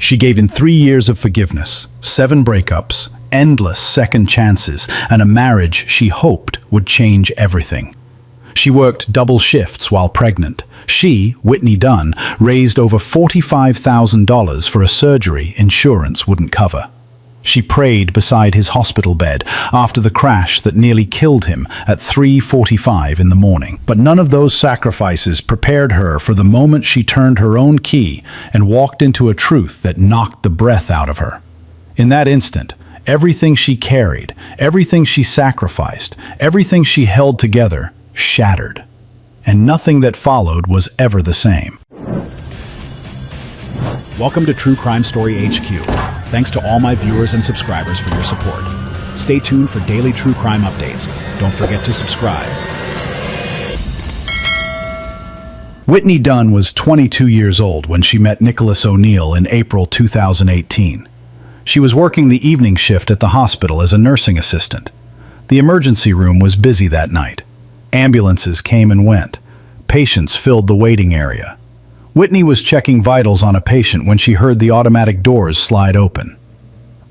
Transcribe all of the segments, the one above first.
She gave in 3 years of forgiveness, 7 breakups, endless second chances, and a marriage she hoped would change everything. She worked double shifts while pregnant. She, Whitney Dunn, raised over $45,000 for a surgery insurance wouldn't cover. She prayed beside his hospital bed after the crash that nearly killed him at 3:45 in the morning. But none of those sacrifices prepared her for the moment she turned her own key and walked into a truth that knocked the breath out of her. In that instant, everything she carried, everything she sacrificed, everything she held together shattered. And nothing that followed was ever the same. Welcome to True Crime Story HQ. Thanks to all my viewers and subscribers for your support. Stay tuned for daily true crime updates. Don't forget to subscribe. Whitney Dunn was 22 years old when she met Nicholas O'Neill in April 2018. She was working the evening shift at the hospital as a nursing assistant. The emergency room was busy that night. Ambulances came and went. Patients filled the waiting area. Whitney was checking vitals on a patient when she heard the automatic doors slide open.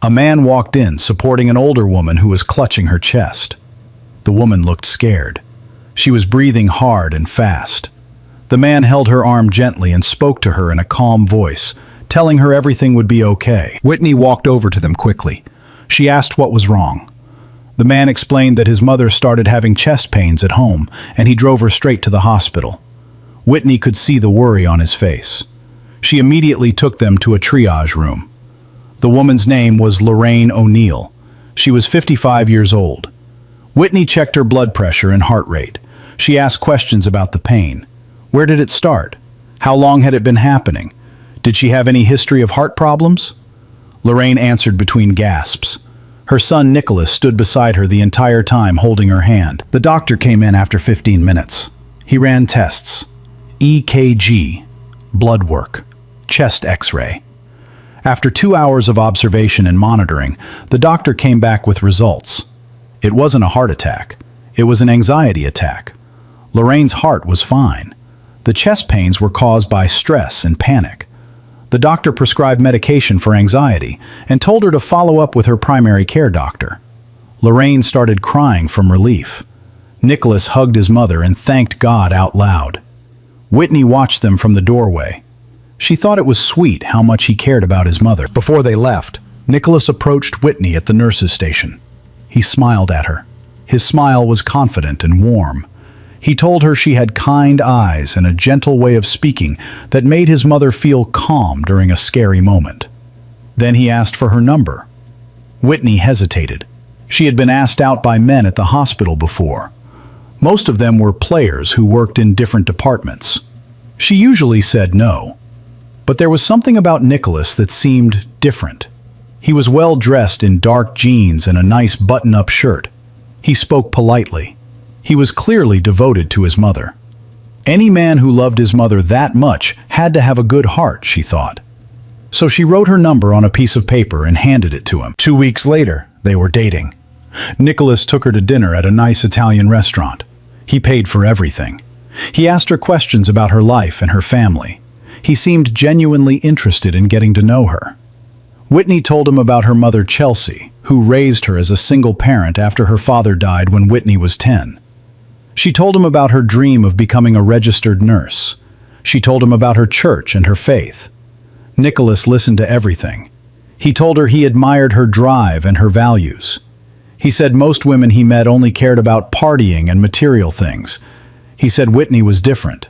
A man walked in, supporting an older woman who was clutching her chest. The woman looked scared. She was breathing hard and fast. The man held her arm gently and spoke to her in a calm voice, telling her everything would be okay. Whitney walked over to them quickly. She asked what was wrong. The man explained that his mother started having chest pains at home, and he drove her straight to the hospital. Whitney could see the worry on his face. She immediately took them to a triage room. The woman's name was Lorraine O'Neill. She was 55 years old. Whitney checked her blood pressure and heart rate. She asked questions about the pain. Where did it start? How long had it been happening? Did she have any history of heart problems? Lorraine answered between gasps. Her son Nicholas stood beside her the entire time, holding her hand. The doctor came in after 15 minutes. He ran tests: EKG, blood work, chest X-ray. After 2 hours of observation and monitoring, the doctor came back with results. It wasn't a heart attack. It was an anxiety attack. Lorraine's heart was fine. The chest pains were caused by stress and panic. The doctor prescribed medication for anxiety and told her to follow up with her primary care doctor. Lorraine started crying from relief. Nicholas hugged his mother and thanked God out loud. Whitney watched them from the doorway. She thought it was sweet how much he cared about his mother. Before they left, Nicholas approached Whitney at the nurse's station. He smiled at her. His smile was confident and warm. He told her she had kind eyes and a gentle way of speaking that made his mother feel calm during a scary moment. Then he asked for her number. Whitney hesitated. She had been asked out by men at the hospital before. Most of them were players who worked in different departments. She usually said no. But there was something about Nicholas that seemed different. He was well dressed in dark jeans and a nice button-up shirt. He spoke politely. He was clearly devoted to his mother. Any man who loved his mother that much had to have a good heart, she thought. So she wrote her number on a piece of paper and handed it to him. 2 weeks later, they were dating. Nicholas took her to dinner at a nice Italian restaurant. He paid for everything. He asked her questions about her life and her family. He seemed genuinely interested in getting to know her. Whitney told him about her mother Chelsea, who raised her as a single parent after her father died when Whitney was 10. She told him about her dream of becoming a registered nurse. She told him about her church and her faith. Nicholas listened to everything. He told her he admired her drive and her values. He said most women he met only cared about partying and material things. He said Whitney was different.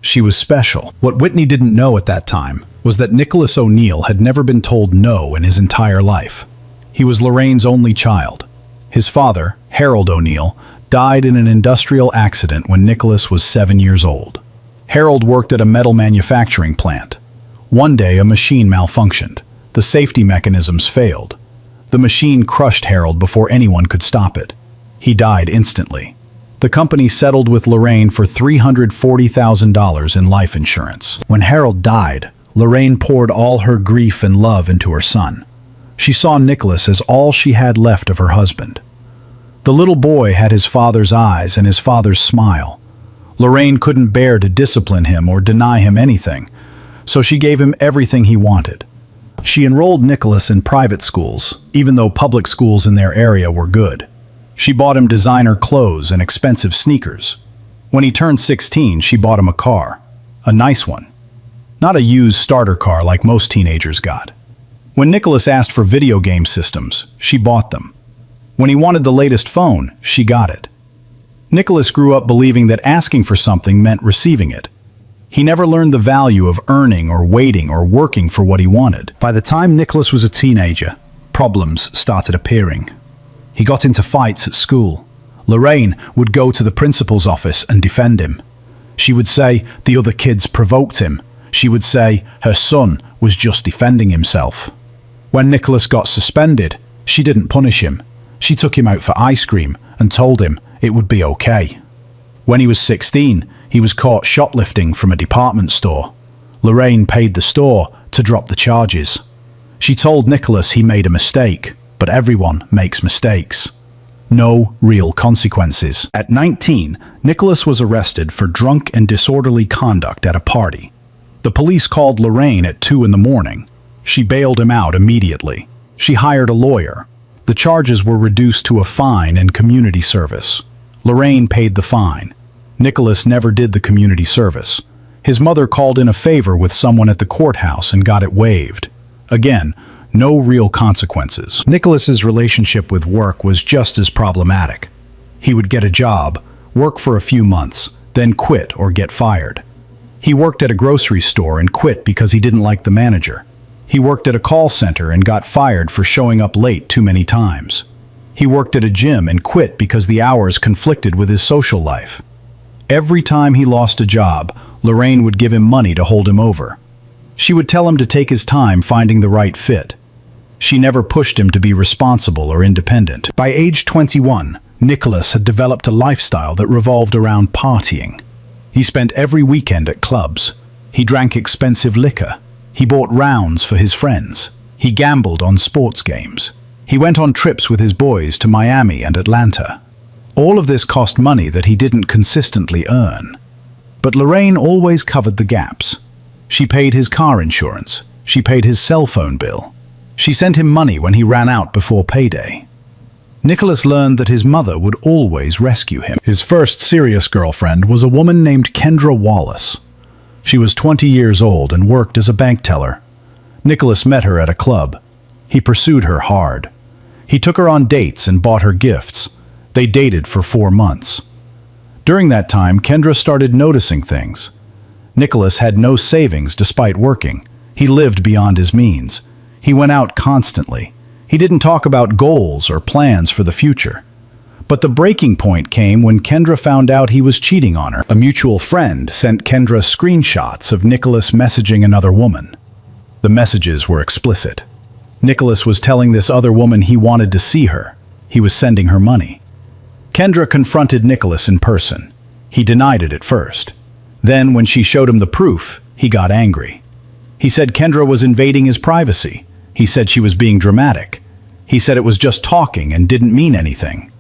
She was special. What Whitney didn't know at that time was that Nicholas O'Neill had never been told no in his entire life. He was Lorraine's only child. His father, Harold O'Neill, died in an industrial accident when Nicholas was 7 years old. Harold worked at a metal manufacturing plant. One day, a machine malfunctioned. The safety mechanisms failed. The machine crushed Harold before anyone could stop it. He died instantly. The company settled with Lorraine for $340,000 in life insurance. When Harold died, Lorraine poured all her grief and love into her son. She saw Nicholas as all she had left of her husband. The little boy had his father's eyes and his father's smile. Lorraine couldn't bear to discipline him or deny him anything, so she gave him everything he wanted. She enrolled Nicholas in private schools, even though public schools in their area were good. She bought him designer clothes and expensive sneakers. When he turned 16, she bought him a car. A nice one. Not a used starter car like most teenagers got. When Nicholas asked for video game systems, she bought them. When he wanted the latest phone, she got it. Nicholas grew up believing that asking for something meant receiving it. He never learned the value of earning or waiting or working for what he wanted. By the time Nicholas was a teenager, problems started appearing. He got into fights at school. Lorraine would go to the principal's office and defend him. She would say the other kids provoked him. She would say her son was just defending himself. When Nicholas got suspended, she didn't punish him. She took him out for ice cream and told him it would be okay. When he was 16, he was caught shoplifting from a department store. Lorraine paid the store to drop the charges. She told Nicholas he made a mistake, but everyone makes mistakes. No real consequences. At 19, Nicholas was arrested for drunk and disorderly conduct at a party. The police called Lorraine at 2 in the morning. She bailed him out immediately. She hired a lawyer. The charges were reduced to a fine and community service. Lorraine paid the fine. Nicholas never did the community service. His mother called in a favor with someone at the courthouse and got it waived. Again, no real consequences. Nicholas's relationship with work was just as problematic. He would get a job, work for a few months, then quit or get fired. He worked at a grocery store and quit because he didn't like the manager. He worked at a call center and got fired for showing up late too many times. He worked at a gym and quit because the hours conflicted with his social life. Every time he lost a job, Lorraine would give him money to hold him over. She would tell him to take his time finding the right fit. She never pushed him to be responsible or independent. By age 21, Nicholas had developed a lifestyle that revolved around partying. He spent every weekend at clubs. He drank expensive liquor. He bought rounds for his friends. He gambled on sports games. He went on trips with his boys to Miami and Atlanta. All of this cost money that he didn't consistently earn. But Lorraine always covered the gaps. She paid his car insurance. She paid his cell phone bill. She sent him money when he ran out before payday. Nicholas learned that his mother would always rescue him. His first serious girlfriend was a woman named Kendra Wallace. She was 20 years old and worked as a bank teller. Nicholas met her at a club. He pursued her hard. He took her on dates and bought her gifts. They dated for 4 months. During that time, Kendra started noticing things. Nicholas had no savings despite working. He lived beyond his means. He went out constantly. He didn't talk about goals or plans for the future. But the breaking point came when Kendra found out he was cheating on her. A mutual friend sent Kendra screenshots of Nicholas messaging another woman. The messages were explicit. Nicholas was telling this other woman he wanted to see her. He was sending her money. Kendra confronted Nicholas in person. He denied it at first. Then, when she showed him the proof, he got angry. He said Kendra was invading his privacy. He said she was being dramatic. He said it was just talking and didn't mean anything.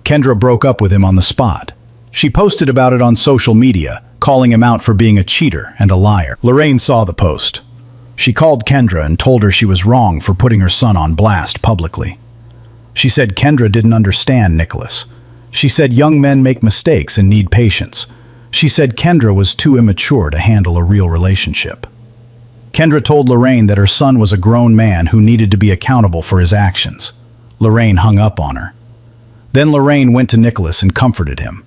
Kendra broke up with him on the spot. She posted about it on social media, calling him out for being a cheater and a liar. Lorraine saw the post. She called Kendra and told her she was wrong for putting her son on blast publicly. She said Kendra didn't understand Nicholas. She said young men make mistakes and need patience. She said Kendra was too immature to handle a real relationship. Kendra told Lorraine that her son was a grown man who needed to be accountable for his actions. Lorraine hung up on her. Then Lorraine went to Nicholas and comforted him.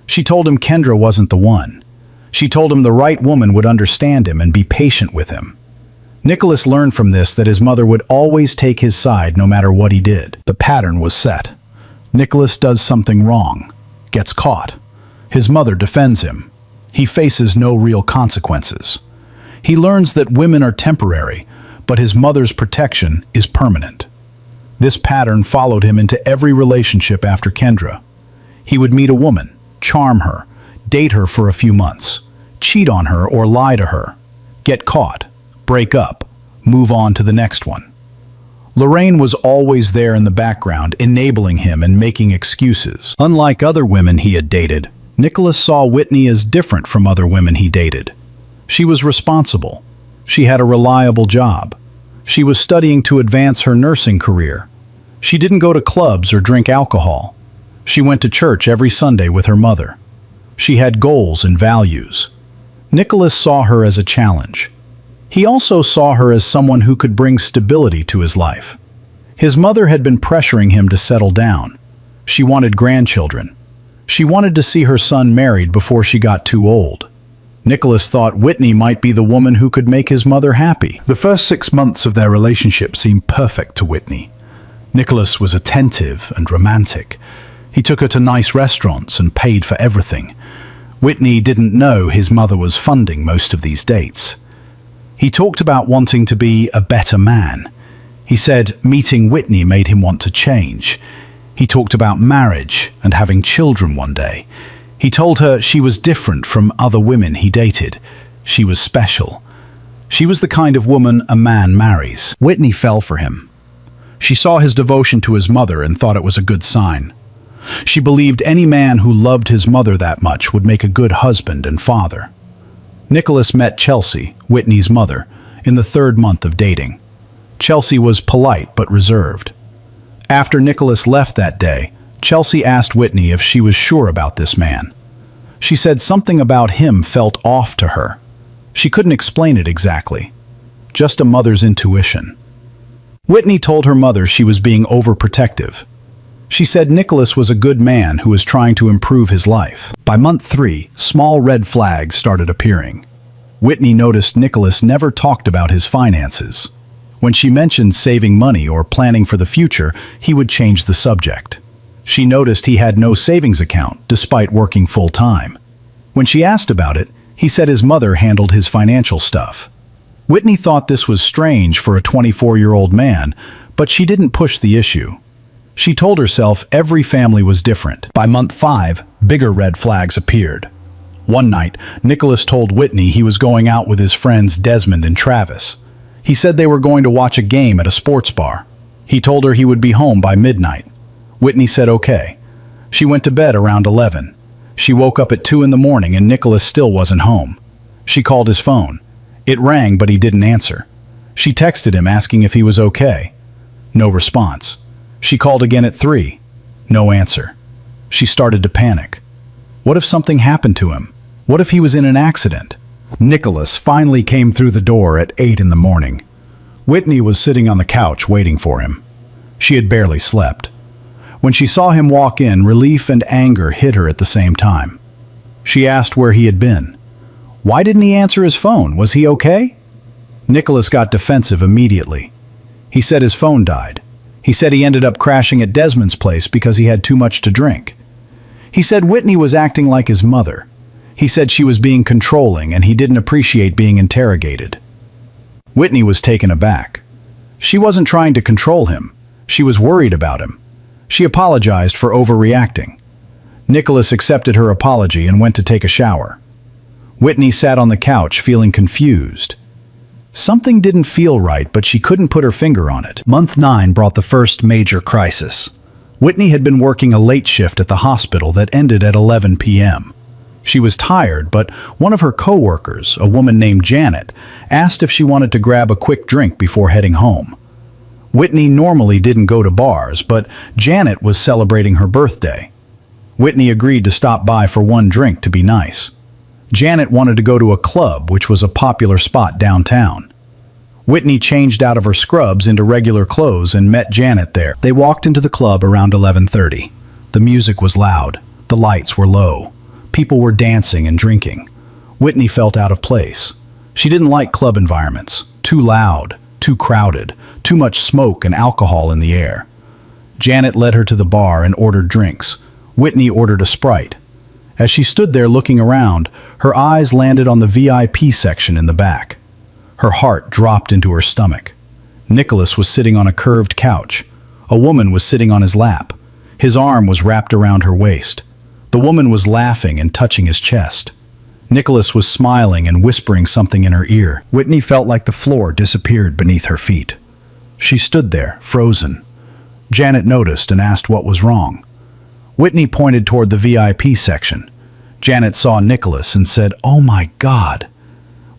She told him Kendra wasn't the one. She told him the right woman would understand him and be patient with him. Nicholas learned from this that his mother would always take his side no matter what he did. The pattern was set. Nicholas does something wrong, gets caught. His mother defends him. He faces no real consequences. He learns that women are temporary, but his mother's protection is permanent. This pattern followed him into every relationship after Kendra. He would meet a woman, charm her, date her for a few months, cheat on her or lie to her, get caught, break up, move on to the next one. Lorraine was always there in the background, enabling him and making excuses. Unlike other women he had dated, Nicholas saw Whitney as different from other women he dated. She was responsible. She had a reliable job. She was studying to advance her nursing career. She didn't go to clubs or drink alcohol. She went to church every Sunday with her mother. She had goals and values. Nicholas saw her as a challenge. He also saw her as someone who could bring stability to his life. His mother had been pressuring him to settle down. She wanted grandchildren. She wanted to see her son married before she got too old. Nicholas thought Whitney might be the woman who could make his mother happy. The first 6 months of their relationship seemed perfect to Whitney. Nicholas was attentive and romantic. He took her to nice restaurants and paid for everything. Whitney didn't know his mother was funding most of these dates. He talked about wanting to be a better man. He said meeting Whitney made him want to change. He talked about marriage and having children one day. He told her she was different from other women he dated. She was special. She was the kind of woman a man marries. Whitney fell for him. She saw his devotion to his mother and thought it was a good sign. She believed any man who loved his mother that much would make a good husband and father. Nicholas met Chelsea, Whitney's mother, in the 3rd month of dating. Chelsea was polite but reserved. After Nicholas left that day, Chelsea asked Whitney if she was sure about this man. She said something about him felt off to her. She couldn't explain it exactly. Just a mother's intuition. Whitney told her mother she was being overprotective. She said Nicholas was a good man who was trying to improve his life. By month 3, small red flags started appearing. Whitney noticed Nicholas never talked about his finances. When she mentioned saving money or planning for the future, he would change the subject. She noticed he had no savings account, despite working full-time. When she asked about it, he said his mother handled his financial stuff. Whitney thought this was strange for a 24-year-old man, but she didn't push the issue. She told herself every family was different. By month 5, bigger red flags appeared. One night, Nicholas told Whitney he was going out with his friends Desmond and Travis. He said they were going to watch a game at a sports bar. He told her he would be home by midnight. Whitney said okay. She went to bed around 11. She woke up at 2 in the morning and Nicholas still wasn't home. She called his phone. It rang, but he didn't answer. She texted him asking if he was okay. No response. She called again at 3. No answer. She started to panic. What if something happened to him? What if he was in an accident? Nicholas finally came through the door at 8 in the morning. Whitney was sitting on the couch waiting for him. She had barely slept. When she saw him walk in, relief and anger hit her at the same time. She asked where he had been. Why didn't he answer his phone? Was he okay? Nicholas got defensive immediately. He said his phone died. He said he ended up crashing at Desmond's place because he had too much to drink. He said Whitney was acting like his mother. He said she was being controlling and he didn't appreciate being interrogated. Whitney was taken aback. She wasn't trying to control him. She was worried about him. She apologized for overreacting. Nicholas accepted her apology and went to take a shower. Whitney sat on the couch feeling confused. Something didn't feel right, but she couldn't put her finger on it. Month 9 brought the first major crisis. Whitney had been working a late shift at the hospital that ended at 11 p.m. She was tired, but one of her co-workers, a woman named Janet, asked if she wanted to grab a quick drink before heading home. Whitney normally didn't go to bars, but Janet was celebrating her birthday. Whitney agreed to stop by for one drink to be nice. Janet wanted to go to a club, which was a popular spot downtown. Whitney changed out of her scrubs into regular clothes and met Janet there. They walked into the club around 11:30. The music was loud. The lights were low. People were dancing and drinking. Whitney felt out of place. She didn't like club environments. Too loud, too crowded, too much smoke and alcohol in the air. Janet led her to the bar and ordered drinks. Whitney ordered a Sprite. As she stood there looking around, her eyes landed on the VIP section in the back. Her heart dropped into her stomach. Nicholas was sitting on a curved couch. A woman was sitting on his lap. His arm was wrapped around her waist. The woman was laughing and touching his chest. Nicholas was smiling and whispering something in her ear. Whitney felt like the floor disappeared beneath her feet. She stood there, frozen. Janet noticed and asked what was wrong. Whitney pointed toward the VIP section. Janet saw Nicholas and said, "Oh my God."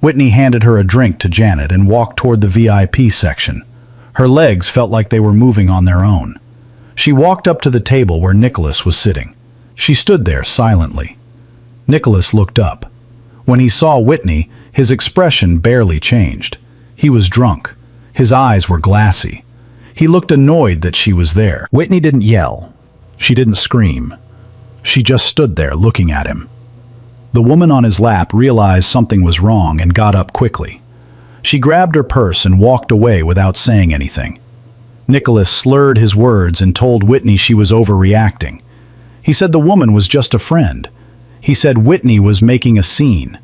Whitney handed her a drink to Janet and walked toward the VIP section. Her legs felt like they were moving on their own. She walked up to the table where Nicholas was sitting. She stood there silently. Nicholas looked up. When he saw Whitney, his expression barely changed. He was drunk. His eyes were glassy. He looked annoyed that she was there. Whitney didn't yell. She didn't scream. She just stood there looking at him. The woman on his lap realized something was wrong and got up quickly. She grabbed her purse and walked away without saying anything. Nicholas slurred his words and told Whitney she was overreacting. He said the woman was just a friend. He said Whitney was making a scene.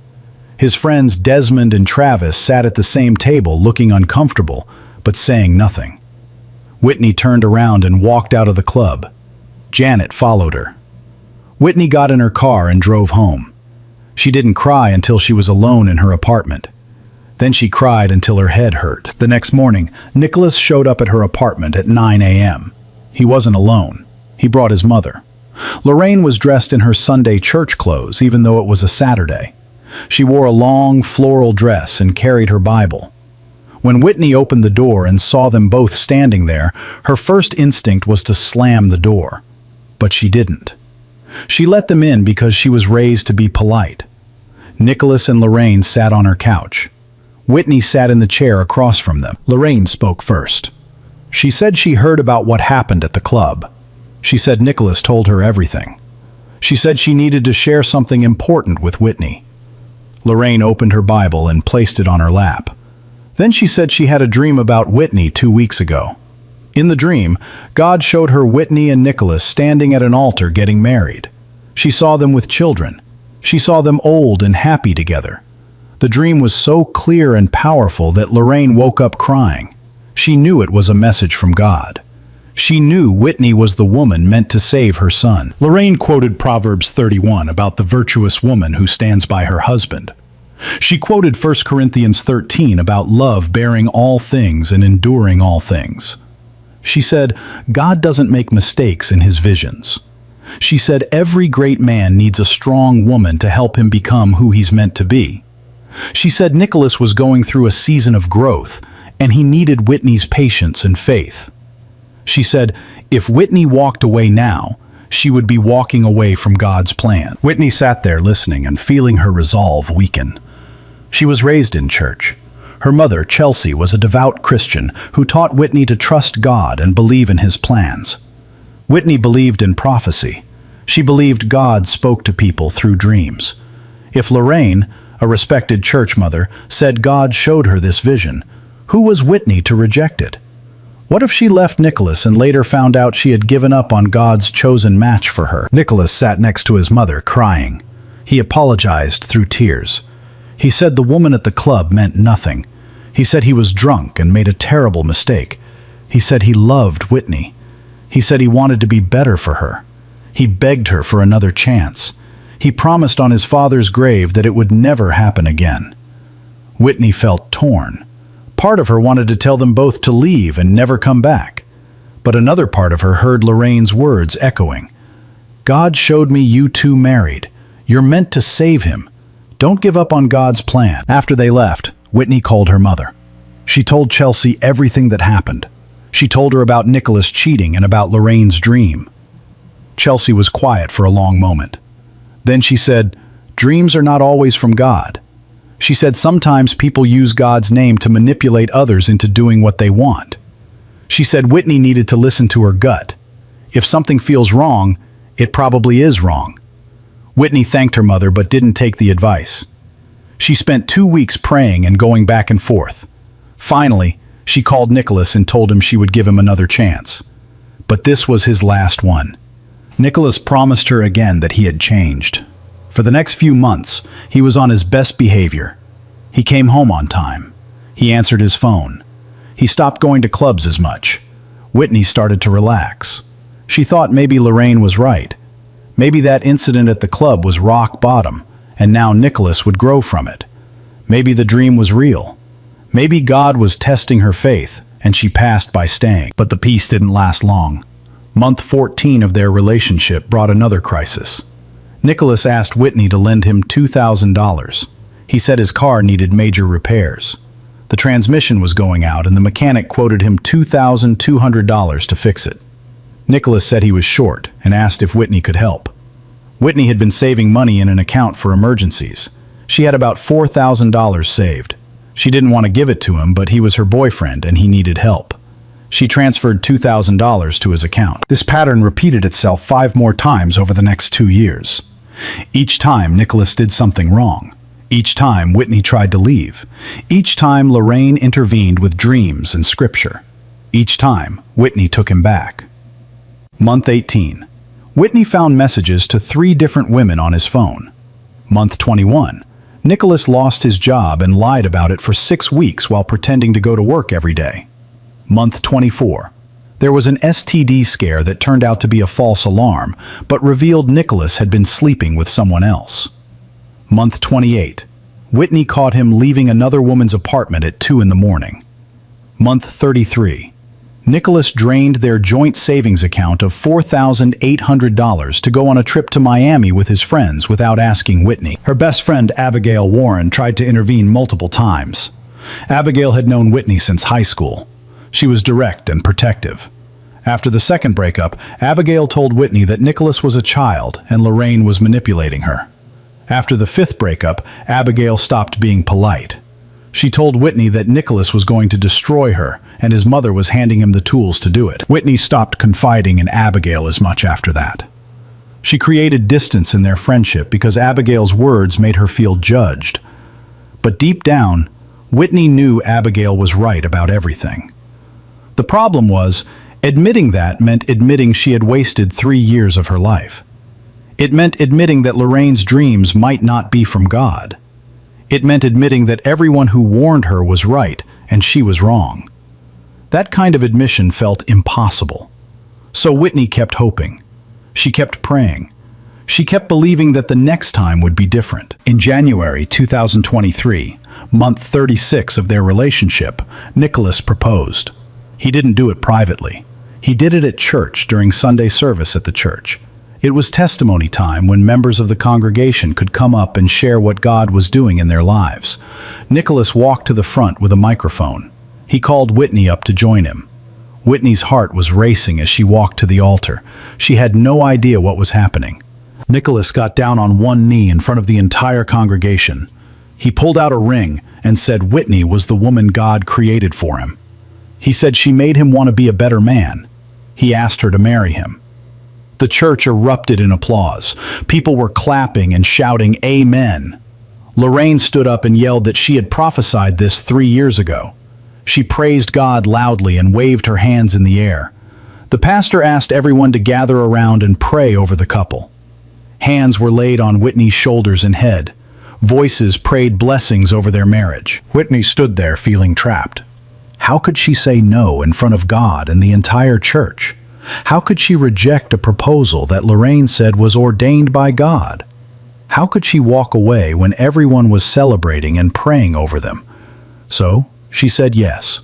His friends Desmond and Travis sat at the same table looking uncomfortable, but saying nothing. Whitney turned around and walked out of the club. Janet followed her. Whitney got in her car and drove home. She didn't cry until she was alone in her apartment. Then she cried until her head hurt. The next morning, Nicholas showed up at her apartment at 9 a.m. He wasn't alone. He brought his mother. Lorraine was dressed in her Sunday church clothes, even though it was a Saturday. She wore a long floral dress and carried her Bible. When Whitney opened the door and saw them both standing there, her first instinct was to slam the door. But she didn't. She let them in because she was raised to be polite. Nicholas and Lorraine sat on her couch. Whitney sat in the chair across from them. Lorraine spoke first. She said she heard about what happened at the club. She said Nicholas told her everything. She said she needed to share something important with Whitney. Lorraine opened her Bible and placed it on her lap. Then she said she had a dream about Whitney 2 weeks ago. In the dream, God showed her Whitney and Nicholas standing at an altar getting married. She saw them with children. She saw them old and happy together. The dream was so clear and powerful that Lorraine woke up crying. She knew it was a message from God. She knew Whitney was the woman meant to save her son. Lorraine quoted Proverbs 31 about the virtuous woman who stands by her husband. She quoted 1 Corinthians 13 about love bearing all things and enduring all things. She said, God doesn't make mistakes in his visions. She said every great man needs a strong woman to help him become who he's meant to be. She said Nicholas was going through a season of growth, and he needed Whitney's patience and faith. She said, if Whitney walked away now, she would be walking away from God's plan. Whitney sat there listening and feeling her resolve weaken. She was raised in church. Her mother, Chelsea, was a devout Christian who taught Whitney to trust God and believe in his plans. Whitney believed in prophecy. She believed God spoke to people through dreams. If Lorraine, a respected church mother, said God showed her this vision, who was Whitney to reject it? What if she left Nicholas and later found out she had given up on God's chosen match for her? Nicholas sat next to his mother, crying. He apologized through tears. He said the woman at the club meant nothing. He said he was drunk and made a terrible mistake. He said he loved Whitney. He said he wanted to be better for her. He begged her for another chance. He promised on his father's grave that it would never happen again. Whitney felt torn. Part of her wanted to tell them both to leave and never come back. But another part of her heard Lorraine's words echoing. God showed me you two married. You're meant to save him. Don't give up on God's plan. After they left, Whitney called her mother. She told Chelsea everything that happened. She told her about Nicholas cheating and about Lorraine's dream. Chelsea was quiet for a long moment. Then she said, dreams are not always from God. She said sometimes people use God's name to manipulate others into doing what they want. She said Whitney needed to listen to her gut. If something feels wrong, it probably is wrong. Whitney thanked her mother but didn't take the advice. She spent 2 weeks praying and going back and forth. Finally, she called Nicholas and told him she would give him another chance. But this was his last one. Nicholas promised her again that he had changed. For the next few months, he was on his best behavior. He came home on time. He answered his phone. He stopped going to clubs as much. Whitney started to relax. She thought maybe Lorraine was right. Maybe that incident at the club was rock bottom, and now Nicholas would grow from it. Maybe the dream was real. Maybe God was testing her faith, and she passed by staying. But the peace didn't last long. Month 14 of their relationship brought another crisis. Nicholas asked Whitney to lend him $2,000. He said his car needed major repairs. The transmission was going out and the mechanic quoted him $2,200 to fix it. Nicholas said he was short and asked if Whitney could help. Whitney had been saving money in an account for emergencies. She had about $4,000 saved. She didn't want to give it to him, but he was her boyfriend and he needed help. She transferred $2,000 to his account. This pattern repeated itself 5 more times over the next 2 years. Each time, Nicholas did something wrong. Each time, Whitney tried to leave. Each time, Lorraine intervened with dreams and scripture. Each time, Whitney took him back. Month 18. Whitney found messages to 3 different women on his phone. Month 21. Nicholas lost his job and lied about it for 6 weeks while pretending to go to work every day. Month 24. There was an STD scare that turned out to be a false alarm, but revealed Nicholas had been sleeping with someone else. Month 28. Whitney caught him leaving another woman's apartment at 2 in the morning. Month 33. Nicholas drained their joint savings account of $4,800 to go on a trip to Miami with his friends without asking Whitney. Her best friend Abigail Warren tried to intervene multiple times. Abigail had known Whitney since high school. She was direct and protective. After the second breakup, Abigail told Whitney that Nicholas was a child and Lorraine was manipulating her. After the 5th breakup, Abigail stopped being polite. She told Whitney that Nicholas was going to destroy her, and his mother was handing him the tools to do it. Whitney stopped confiding in Abigail as much after that. She created distance in their friendship because Abigail's words made her feel judged. But deep down, Whitney knew Abigail was right about everything. The problem was, admitting that meant admitting she had wasted 3 years of her life. It meant admitting that Lorraine's dreams might not be from God. It meant admitting that everyone who warned her was right and she was wrong. That kind of admission felt impossible. So Whitney kept hoping. She kept praying. She kept believing that the next time would be different. In January 2023, month 36 of their relationship, Nicholas proposed. He didn't do it privately. He did it at church during Sunday service at the church. It was testimony time when members of the congregation could come up and share what God was doing in their lives. Nicholas walked to the front with a microphone. He called Whitney up to join him. Whitney's heart was racing as she walked to the altar. She had no idea what was happening. Nicholas got down on one knee in front of the entire congregation. He pulled out a ring and said Whitney was the woman God created for him. He said she made him want to be a better man. He asked her to marry him. The church erupted in applause. People were clapping and shouting, "Amen." Lorraine stood up and yelled that she had prophesied this 3 years ago. She praised God loudly and waved her hands in the air. The pastor asked everyone to gather around and pray over the couple. Hands were laid on Whitney's shoulders and head. Voices prayed blessings over their marriage. Whitney stood there feeling trapped. How could she say no in front of God and the entire church? How could she reject a proposal that Lorraine said was ordained by God? How could she walk away when everyone was celebrating and praying over them? So, she said yes.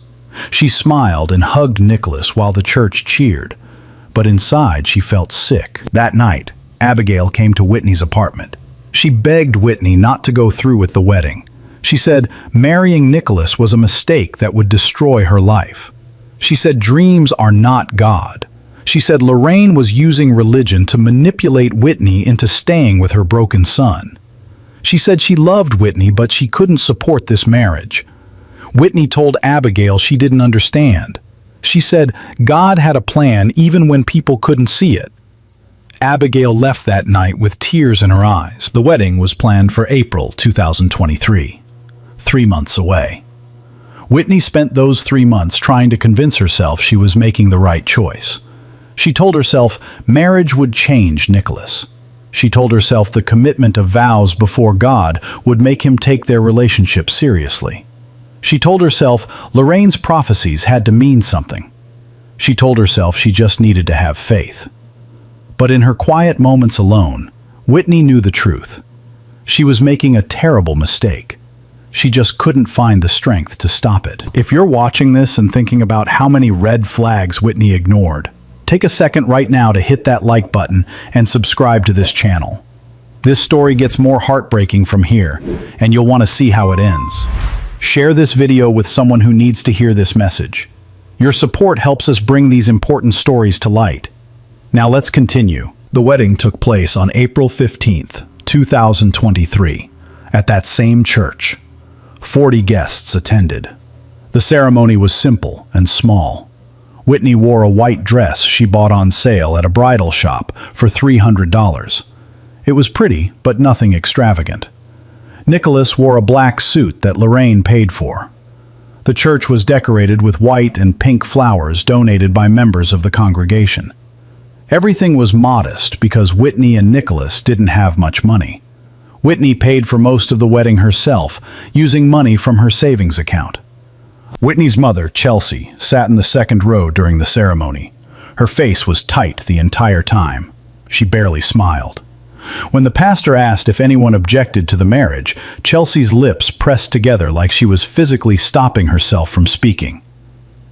She smiled and hugged Nicholas while the church cheered, but inside she felt sick. That night, Abigail came to Whitney's apartment. She begged Whitney not to go through with the wedding. She said marrying Nicholas was a mistake that would destroy her life. She said dreams are not God. She said Lorraine was using religion to manipulate Whitney into staying with her broken son. She said she loved Whitney, but she couldn't support this marriage. Whitney told Abigail she didn't understand. She said God had a plan even when people couldn't see it. Abigail left that night with tears in her eyes. The wedding was planned for April 2023, 3 months away. Whitney spent those 3 months trying to convince herself she was making the right choice. She told herself marriage would change Nicholas. She told herself the commitment of vows before God would make him take their relationship seriously. She told herself Lorraine's prophecies had to mean something. She told herself she just needed to have faith. But in her quiet moments alone, Whitney knew the truth. She was making a terrible mistake. She just couldn't find the strength to stop it. If you're watching this and thinking about how many red flags Whitney ignored, take a second right now to hit that like button and subscribe to this channel. This story gets more heartbreaking from here, and you'll want to see how it ends. Share this video with someone who needs to hear this message. Your support helps us bring these important stories to light. Now let's continue. The wedding took place on April 15th, 2023, at that same church. 40 guests attended. The ceremony was simple and small. Whitney wore a white dress she bought on sale at a bridal shop for $300. It was pretty, but nothing extravagant. Nicholas wore a black suit that Lorraine paid for. The church was decorated with white and pink flowers donated by members of the congregation. Everything was modest because Whitney and Nicholas didn't have much money. Whitney paid for most of the wedding herself, using money from her savings account. Whitney's mother, Chelsea, sat in the second row during the ceremony. Her face was tight the entire time. She barely smiled. When the pastor asked if anyone objected to the marriage, Chelsea's lips pressed together like she was physically stopping herself from speaking.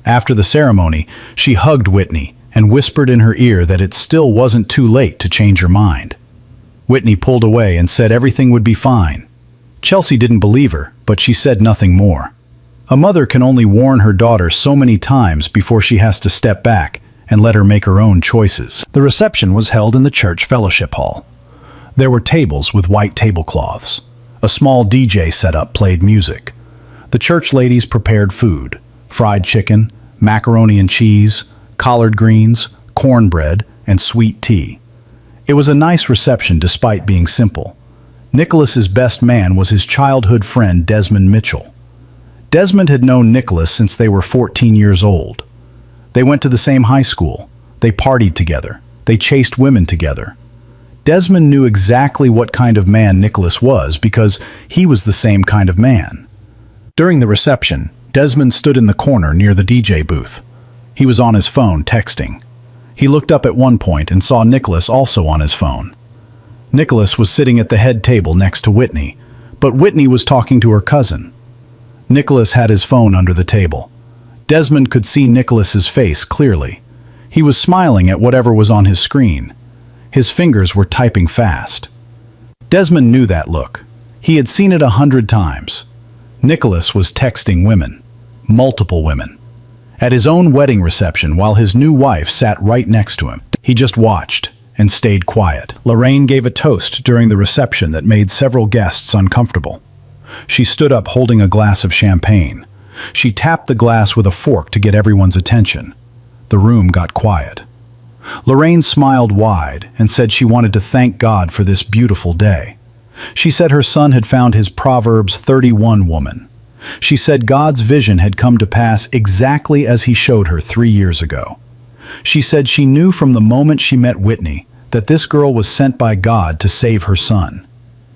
After the ceremony, she hugged Whitney and whispered in her ear that it still wasn't too late to change her mind. Whitney pulled away and said everything would be fine. Chelsea didn't believe her, but she said nothing more. A mother can only warn her daughter so many times before she has to step back and let her make her own choices. The reception was held in the church fellowship hall. There were tables with white tablecloths. A small DJ setup played music. The church ladies prepared food: fried chicken, macaroni and cheese, collard greens, cornbread, and sweet tea. It was a nice reception despite being simple. Nicholas's best man was his childhood friend Desmond Mitchell. Desmond had known Nicholas since they were 14 years old. They went to the same high school. They partied together. They chased women together. Desmond knew exactly what kind of man Nicholas was because he was the same kind of man. During the reception, Desmond stood in the corner near the DJ booth. He was on his phone texting. He looked up at one point and saw Nicholas also on his phone. Nicholas was sitting at the head table next to Whitney, but Whitney was talking to her cousin. Nicholas had his phone under the table. Desmond could see Nicholas's face clearly. He was smiling at whatever was on his screen. His fingers were typing fast. Desmond knew that look. He had seen it 100 times. Nicholas was texting women. Multiple women. At his own wedding reception, while his new wife sat right next to him, he just watched and stayed quiet. Lorraine gave a toast during the reception that made several guests uncomfortable. She stood up holding a glass of champagne. She tapped the glass with a fork to get everyone's attention. The room got quiet. Lorraine smiled wide and said she wanted to thank God for this beautiful day. She said her son had found his Proverbs 31 woman. She said God's vision had come to pass exactly as he showed her 3 years ago. She said she knew from the moment she met Whitney that this girl was sent by God to save her son.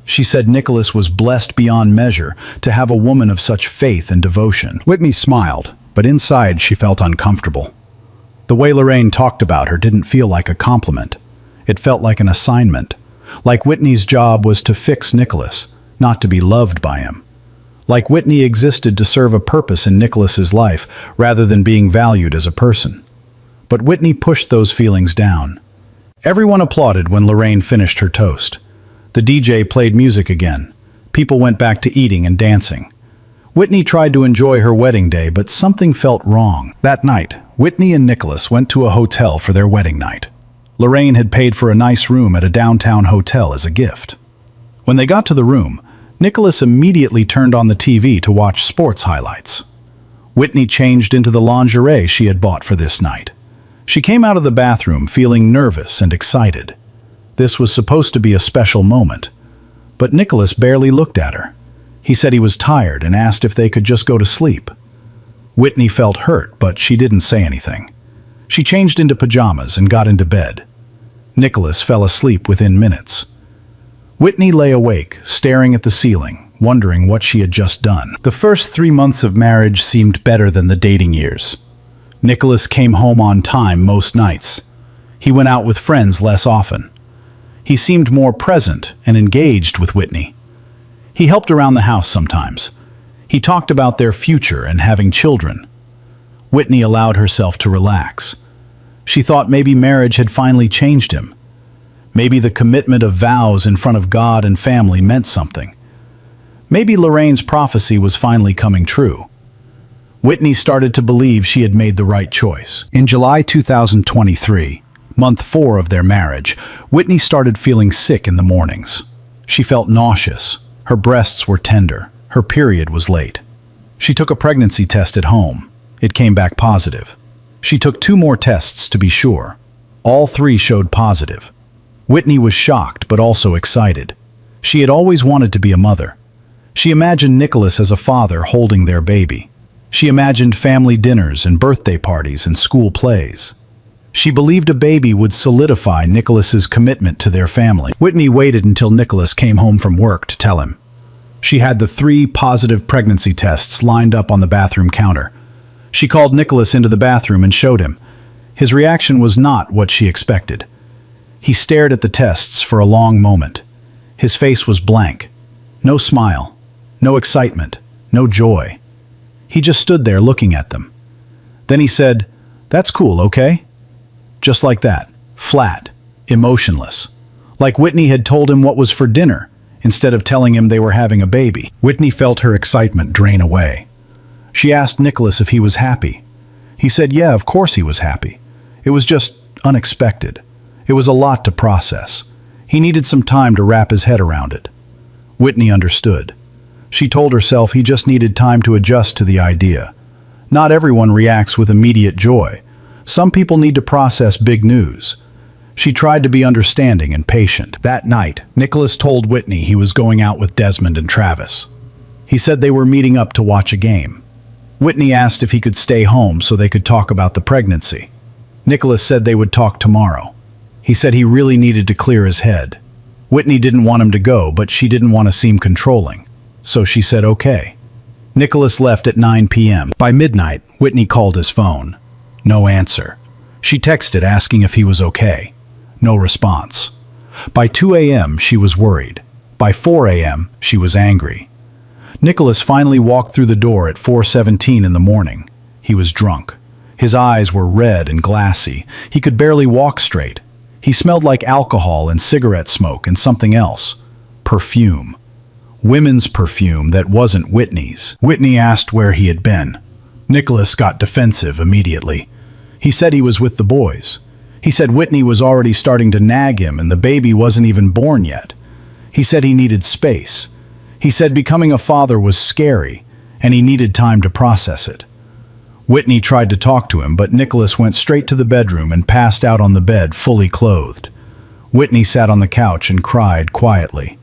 She said Nicholas was blessed beyond measure to have a woman of such faith and devotion. Whitney smiled, but inside she felt uncomfortable. The way Lorraine talked about her didn't feel like a compliment. It felt like an assignment. Like Whitney's job was to fix Nicholas, not to be loved by him. Like Whitney existed to serve a purpose in Nicholas's life rather than being valued as a person. But Whitney pushed those feelings down. Everyone applauded when Lorraine finished her toast. The DJ played music again. People went back to eating and dancing. Whitney tried to enjoy her wedding day, but something felt wrong. That night, Whitney and Nicholas went to a hotel for their wedding night. Lorraine had paid for a nice room at a downtown hotel as a gift. When they got to the room, Nicholas immediately turned on the TV to watch sports highlights. Whitney changed into the lingerie she had bought for this night. She came out of the bathroom feeling nervous and excited. This was supposed to be a special moment, but Nicholas barely looked at her. He said he was tired and asked if they could just go to sleep. Whitney felt hurt, but she didn't say anything. She changed into pajamas and got into bed. Nicholas fell asleep within minutes. Whitney lay awake, staring at the ceiling, wondering what she had just done. The first 3 months of marriage seemed better than the dating years. Nicholas came home on time most nights. He went out with friends less often. He seemed more present and engaged with Whitney. He helped around the house sometimes. He talked about their future and having children. Whitney allowed herself to relax. She thought maybe marriage had finally changed him. Maybe the commitment of vows in front of God and family meant something. Maybe Lorraine's prophecy was finally coming true. Whitney started to believe she had made the right choice. In July 2023, month 4 of their marriage, Whitney started feeling sick in the mornings. She felt nauseous. Her breasts were tender. Her period was late. She took a pregnancy test at home. It came back positive. She took 2 more tests to be sure. All 3 showed positive. Whitney was shocked but also excited. She had always wanted to be a mother. She imagined Nicholas as a father holding their baby. She imagined family dinners and birthday parties and school plays. She believed a baby would solidify Nicholas's commitment to their family. Whitney waited until Nicholas came home from work to tell him. She had the 3 positive pregnancy tests lined up on the bathroom counter. She called Nicholas into the bathroom and showed him. His reaction was not what she expected. He stared at the tests for a long moment. His face was blank. No smile, no excitement, no joy. He just stood there looking at them. Then he said, "That's cool, okay?" Just like that, flat, emotionless. Like Whitney had told him what was for dinner, instead of telling him they were having a baby. Whitney felt her excitement drain away. She asked Nicholas if he was happy. He said, yeah, of course he was happy. It was just unexpected. It was a lot to process. He needed some time to wrap his head around it. Whitney understood. She told herself he just needed time to adjust to the idea. Not everyone reacts with immediate joy. Some people need to process big news. She tried to be understanding and patient. That night, Nicholas told Whitney he was going out with Desmond and Travis. He said they were meeting up to watch a game. Whitney asked if he could stay home so they could talk about the pregnancy. Nicholas said they would talk tomorrow. He said he really needed to clear his head. Whitney didn't want him to go, but she didn't want to seem controlling. So she said okay. Nicholas left at 9 p.m. By midnight, Whitney called his phone. No answer. She texted asking if he was okay. No response. By 2 a.m., she was worried. By 4 a.m., she was angry. Nicholas finally walked through the door at 4:17 in the morning. He was drunk. His eyes were red and glassy. He could barely walk straight. He smelled like alcohol and cigarette smoke and something else. Perfume. Women's perfume that wasn't Whitney's. Whitney asked where he had been. Nicholas got defensive immediately. He said he was with the boys. He said Whitney was already starting to nag him and the baby wasn't even born yet. He said he needed space. He said becoming a father was scary and he needed time to process it. Whitney tried to talk to him, but Nicholas went straight to the bedroom and passed out on the bed fully clothed. Whitney sat on the couch and cried quietly.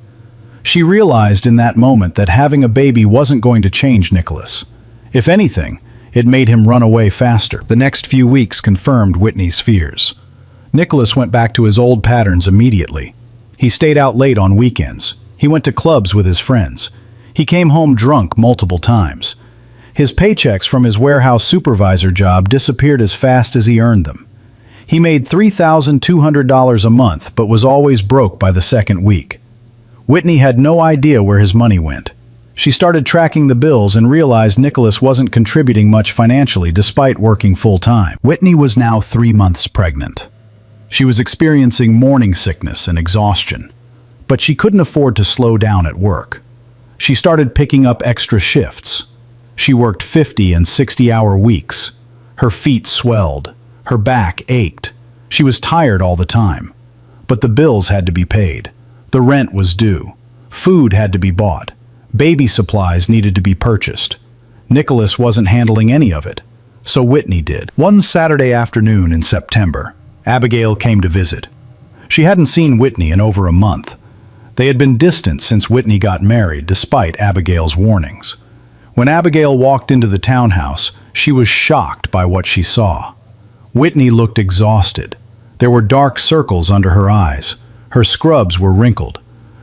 She realized in that moment that having a baby wasn't going to change Nicholas. If anything, it made him run away faster. The next few weeks confirmed Whitney's fears. Nicholas went back to his old patterns immediately. He stayed out late on weekends. He went to clubs with his friends. He came home drunk multiple times. His paychecks from his warehouse supervisor job disappeared as fast as he earned them. He made $3,200 a month, but was always broke by the second week. Whitney had no idea where his money went. She started tracking the bills and realized Nicholas wasn't contributing much financially despite working full-time. Whitney was now 3 months pregnant. She was experiencing morning sickness and exhaustion, but she couldn't afford to slow down at work. She started picking up extra shifts. She worked 50 and 60-hour weeks. Her feet swelled. Her back ached. She was tired all the time. But the bills had to be paid. The rent was due. Food had to be bought. Baby supplies needed to be purchased. Nicholas wasn't handling any of it, so Whitney did. One Saturday afternoon in September, Abigail came to visit. She hadn't seen Whitney in over a month. They had been distant since Whitney got married, despite Abigail's warnings. When Abigail walked into the townhouse, she was shocked by what she saw. Whitney looked exhausted. There were dark circles under her eyes. Her scrubs were wrinkled.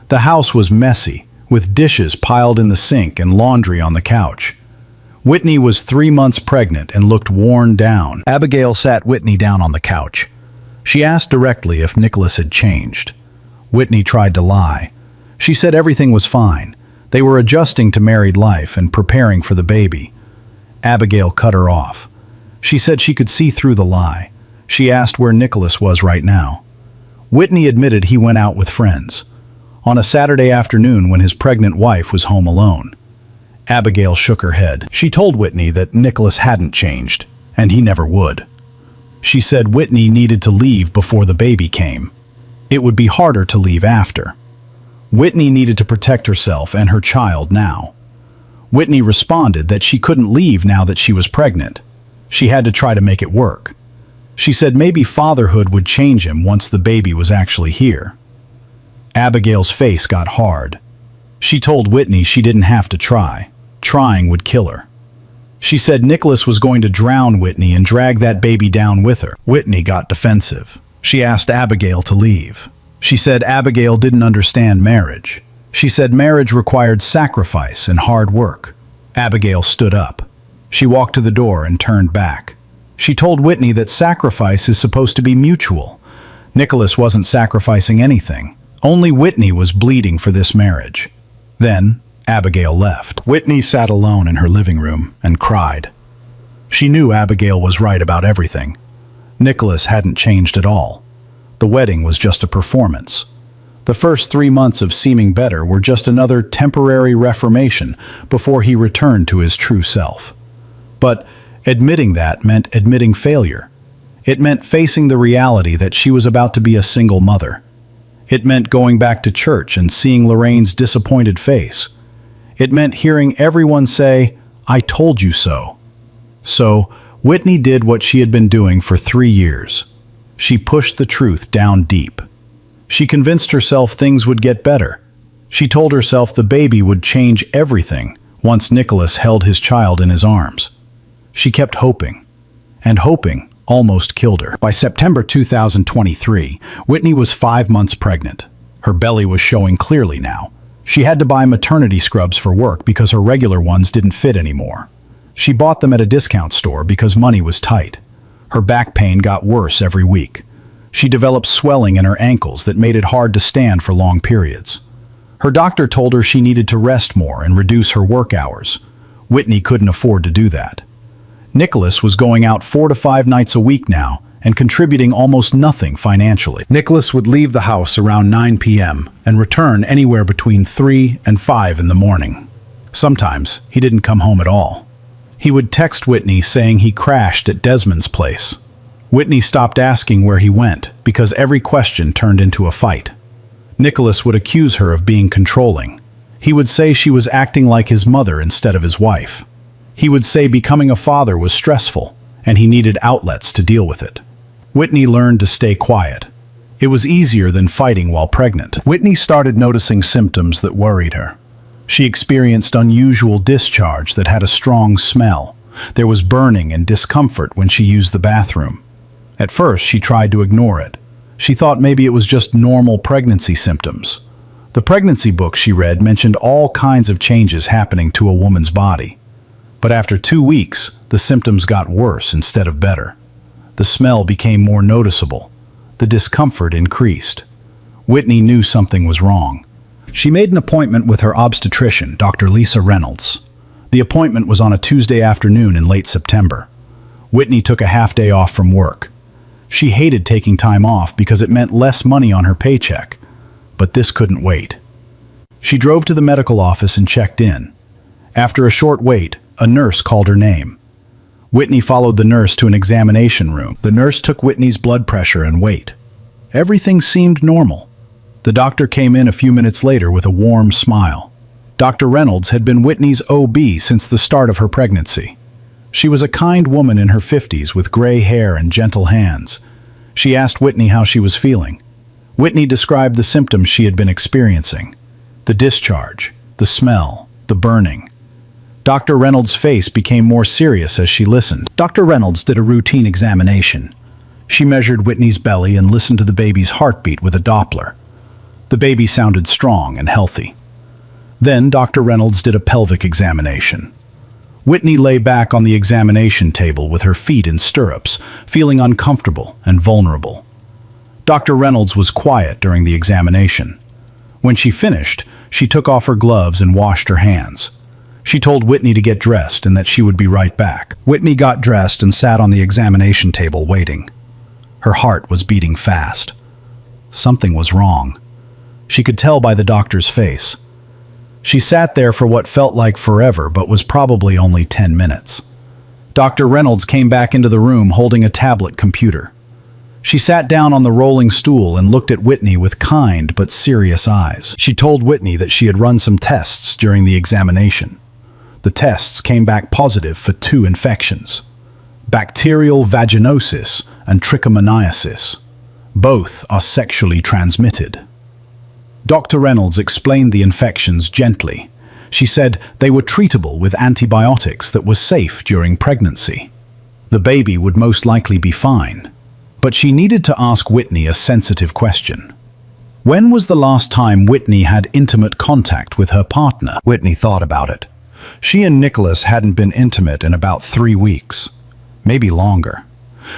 The house was messy, with dishes piled in the sink and laundry on the couch. Whitney was 3 months pregnant and looked worn down. Abigail sat Whitney down on the couch. She asked directly if Nicholas had changed. Whitney tried to lie. She said everything was fine. They were adjusting to married life and preparing for the baby. Abigail cut her off. She said she could see through the lie. She asked where Nicholas was right now. Whitney admitted he went out with friends on a Saturday afternoon when his pregnant wife was home alone. Abigail shook her head. She told Whitney that Nicholas hadn't changed, and he never would. She said Whitney needed to leave before the baby came. It would be harder to leave after. Whitney needed to protect herself and her child now. Whitney responded that she couldn't leave now that she was pregnant. She had to try to make it work. She said maybe fatherhood would change him once the baby was actually here. Abigail's face got hard. She told Whitney she didn't have to try. Trying would kill her. She said Nicholas was going to drown Whitney and drag that baby down with her. Whitney got defensive. She asked Abigail to leave. She said Abigail didn't understand marriage. She said marriage required sacrifice and hard work. Abigail stood up. She walked to the door and turned back. She told Whitney that sacrifice is supposed to be mutual. Nicholas wasn't sacrificing anything. Only Whitney was bleeding for this marriage. Then Abigail left. Whitney sat alone in her living room and cried. She knew Abigail was right about everything. Nicholas hadn't changed at all. The wedding was just a performance. The first 3 months of seeming better were just another temporary reformation before he returned to his true self. But admitting that meant admitting failure. It meant facing the reality that she was about to be a single mother. It meant going back to church and seeing Lorraine's disappointed face. It meant hearing everyone say, "I told you so." So, Whitney did what she had been doing for 3 years. She pushed the truth down deep. She convinced herself things would get better. She told herself the baby would change everything once Nicholas held his child in his arms. She kept hoping, and hoping almost killed her. By September 2023, Whitney was 5 months pregnant. Her belly was showing clearly now. She had to buy maternity scrubs for work because her regular ones didn't fit anymore. She bought them at a discount store because money was tight. Her back pain got worse every week. She developed swelling in her ankles that made it hard to stand for long periods. Her doctor told her she needed to rest more and reduce her work hours. Whitney couldn't afford to do that. Nicholas was going out 4 to 5 nights a week now and contributing almost nothing financially. Nicholas would leave the house around 9 p.m. and return anywhere between 3 and 5 in the morning. Sometimes he didn't come home at all. He would text Whitney saying he crashed at Desmond's place. Whitney stopped asking where he went because every question turned into a fight. Nicholas would accuse her of being controlling. He would say she was acting like his mother instead of his wife. He would say becoming a father was stressful and he needed outlets to deal with it. Whitney learned to stay quiet. It was easier than fighting while pregnant. Whitney started noticing symptoms that worried her. She experienced unusual discharge that had a strong smell. There was burning and discomfort when she used the bathroom. At first, she tried to ignore it. She thought maybe it was just normal pregnancy symptoms. The pregnancy book she read mentioned all kinds of changes happening to a woman's body. But after 2 weeks, the symptoms got worse instead of better. The smell became more noticeable. The discomfort increased. Whitney knew something was wrong. She made an appointment with her obstetrician, Dr. Lisa Reynolds. The appointment was on a Tuesday afternoon in late September. Whitney took a half day off from work. She hated taking time off because it meant less money on her paycheck. But this couldn't wait. She drove to the medical office and checked in. After a short wait, a nurse called her name. Whitney followed the nurse to an examination room. The nurse took Whitney's blood pressure and weight. Everything seemed normal. The doctor came in a few minutes later with a warm smile. Dr. Reynolds had been Whitney's OB since the start of her pregnancy. She was a kind woman in her 50s with gray hair and gentle hands. She asked Whitney how she was feeling. Whitney described the symptoms she had been experiencing: the discharge, the smell, the burning. Dr. Reynolds' face became more serious as she listened. Dr. Reynolds did a routine examination. She measured Whitney's belly and listened to the baby's heartbeat with a Doppler. The baby sounded strong and healthy. Then Dr. Reynolds did a pelvic examination. Whitney lay back on the examination table with her feet in stirrups, feeling uncomfortable and vulnerable. Dr. Reynolds was quiet during the examination. When she finished, she took off her gloves and washed her hands. She told Whitney to get dressed and that she would be right back. Whitney got dressed and sat on the examination table waiting. Her heart was beating fast. Something was wrong. She could tell by the doctor's face. She sat there for what felt like forever, but was probably only 10 minutes. Dr. Reynolds came back into the room holding a tablet computer. She sat down on the rolling stool and looked at Whitney with kind but serious eyes. She told Whitney that she had run some tests during the examination. The tests came back positive for 2 infections: bacterial vaginosis and trichomoniasis. Both are sexually transmitted. Dr. Reynolds explained the infections gently. She said they were treatable with antibiotics that were safe during pregnancy. The baby would most likely be fine. But she needed to ask Whitney a sensitive question. When was the last time Whitney had intimate contact with her partner? Whitney thought about it. She and Nicholas hadn't been intimate in about 3 weeks, maybe longer.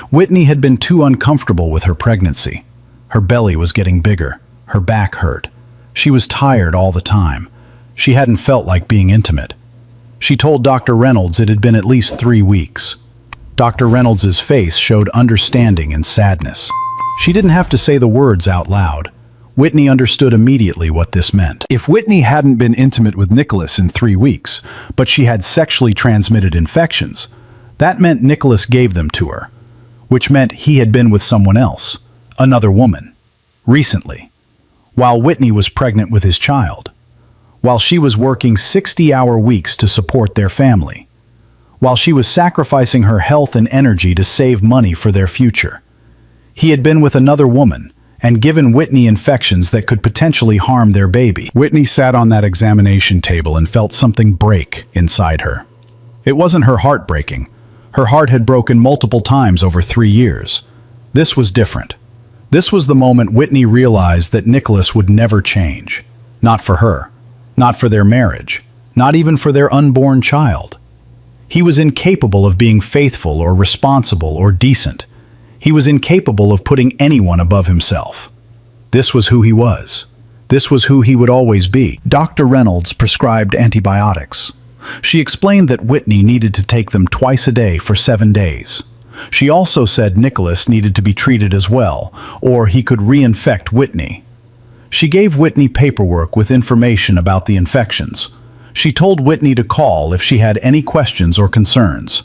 Whitney had been too uncomfortable with her pregnancy. Her belly was getting bigger. Her back hurt. She was tired all the time. She hadn't felt like being intimate. She told Dr. Reynolds it had been at least 3 weeks. Dr. Reynolds' face showed understanding and sadness. She didn't have to say the words out loud. Whitney understood immediately what this meant. If Whitney hadn't been intimate with Nicholas in 3 weeks, but she had sexually transmitted infections, that meant Nicholas gave them to her, which meant he had been with someone else, another woman, recently, while Whitney was pregnant with his child, while she was working 60-hour weeks to support their family, while she was sacrificing her health and energy to save money for their future. He had been with another woman and given Whitney infections that could potentially harm their baby. Whitney sat on that examination table and felt something break inside her. It wasn't her heart breaking. Her heart had broken multiple times over 3 years. This was different. This was the moment Whitney realized that Nicholas would never change. Not for her. Not for their marriage. Not even for their unborn child. He was incapable of being faithful or responsible or decent. He was incapable of putting anyone above himself. This was who he was. This was who he would always be. Dr. Reynolds prescribed antibiotics. She explained that Whitney needed to take them twice a day for 7 days. She also said Nicholas needed to be treated as well, or he could reinfect Whitney. She gave Whitney paperwork with information about the infections. She told Whitney to call if she had any questions or concerns.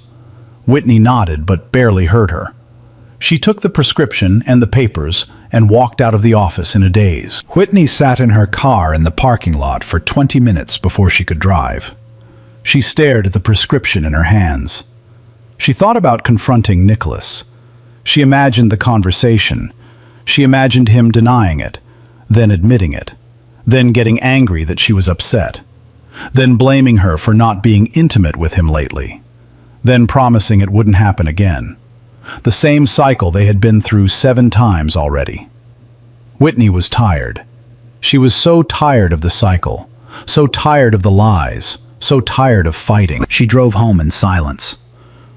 Whitney nodded but barely heard her. She took the prescription and the papers and walked out of the office in a daze. Whitney sat in her car in the parking lot for 20 minutes before she could drive. She stared at the prescription in her hands. She thought about confronting Nicholas. She imagined the conversation. She imagined him denying it, then admitting it, then getting angry that she was upset, then blaming her for not being intimate with him lately, then promising it wouldn't happen again. The same cycle they had been through 7 times already. Whitney was tired. She was so tired of the cycle, so tired of the lies, so tired of fighting. She drove home in silence.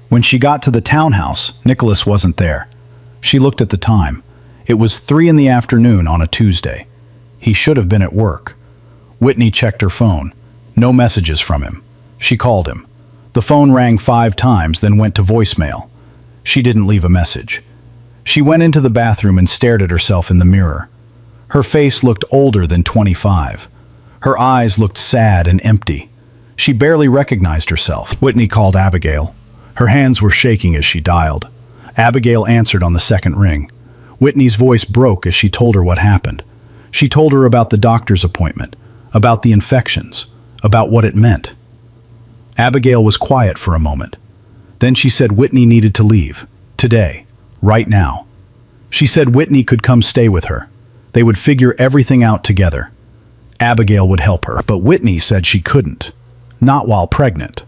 When she got to the townhouse, Nicholas wasn't there. She looked at the time. It was 3 in the afternoon on a Tuesday. He should have been at work. Whitney checked her phone. No messages from him. She called him. The phone rang 5 times, then went to voicemail. She didn't leave a message. She went into the bathroom and stared at herself in the mirror. Her face looked older than 25. Her eyes looked sad and empty. She barely recognized herself. Whitney called Abigail. Her hands were shaking as she dialed. Abigail answered on the second ring. Whitney's voice broke as she told her what happened. She told her about the doctor's appointment, about the infections, about what it meant. Abigail was quiet for a moment. Then she said Whitney needed to leave. Today. Right now. She said Whitney could come stay with her. They would figure everything out together. Abigail would help her. But Whitney said she couldn't. Not while pregnant.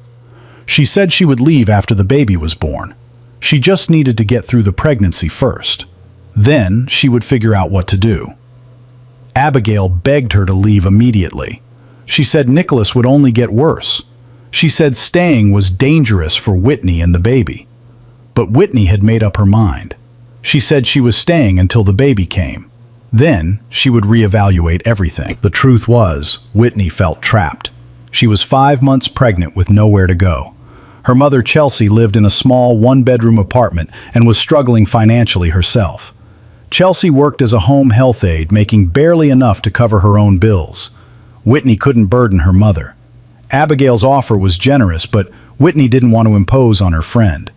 She said she would leave after the baby was born. She just needed to get through the pregnancy first. Then she would figure out what to do. Abigail begged her to leave immediately. She said Nicholas would only get worse. She said staying was dangerous for Whitney and the baby. But Whitney had made up her mind. She said she was staying until the baby came. Then she would reevaluate everything. The truth was, Whitney felt trapped. She was 5 months pregnant with nowhere to go. Her mother, Chelsea, lived in a small 1-bedroom apartment and was struggling financially herself. Chelsea worked as a home health aide, making barely enough to cover her own bills. Whitney couldn't burden her mother. Abigail's offer was generous, but Whitney didn't want to impose on her friend.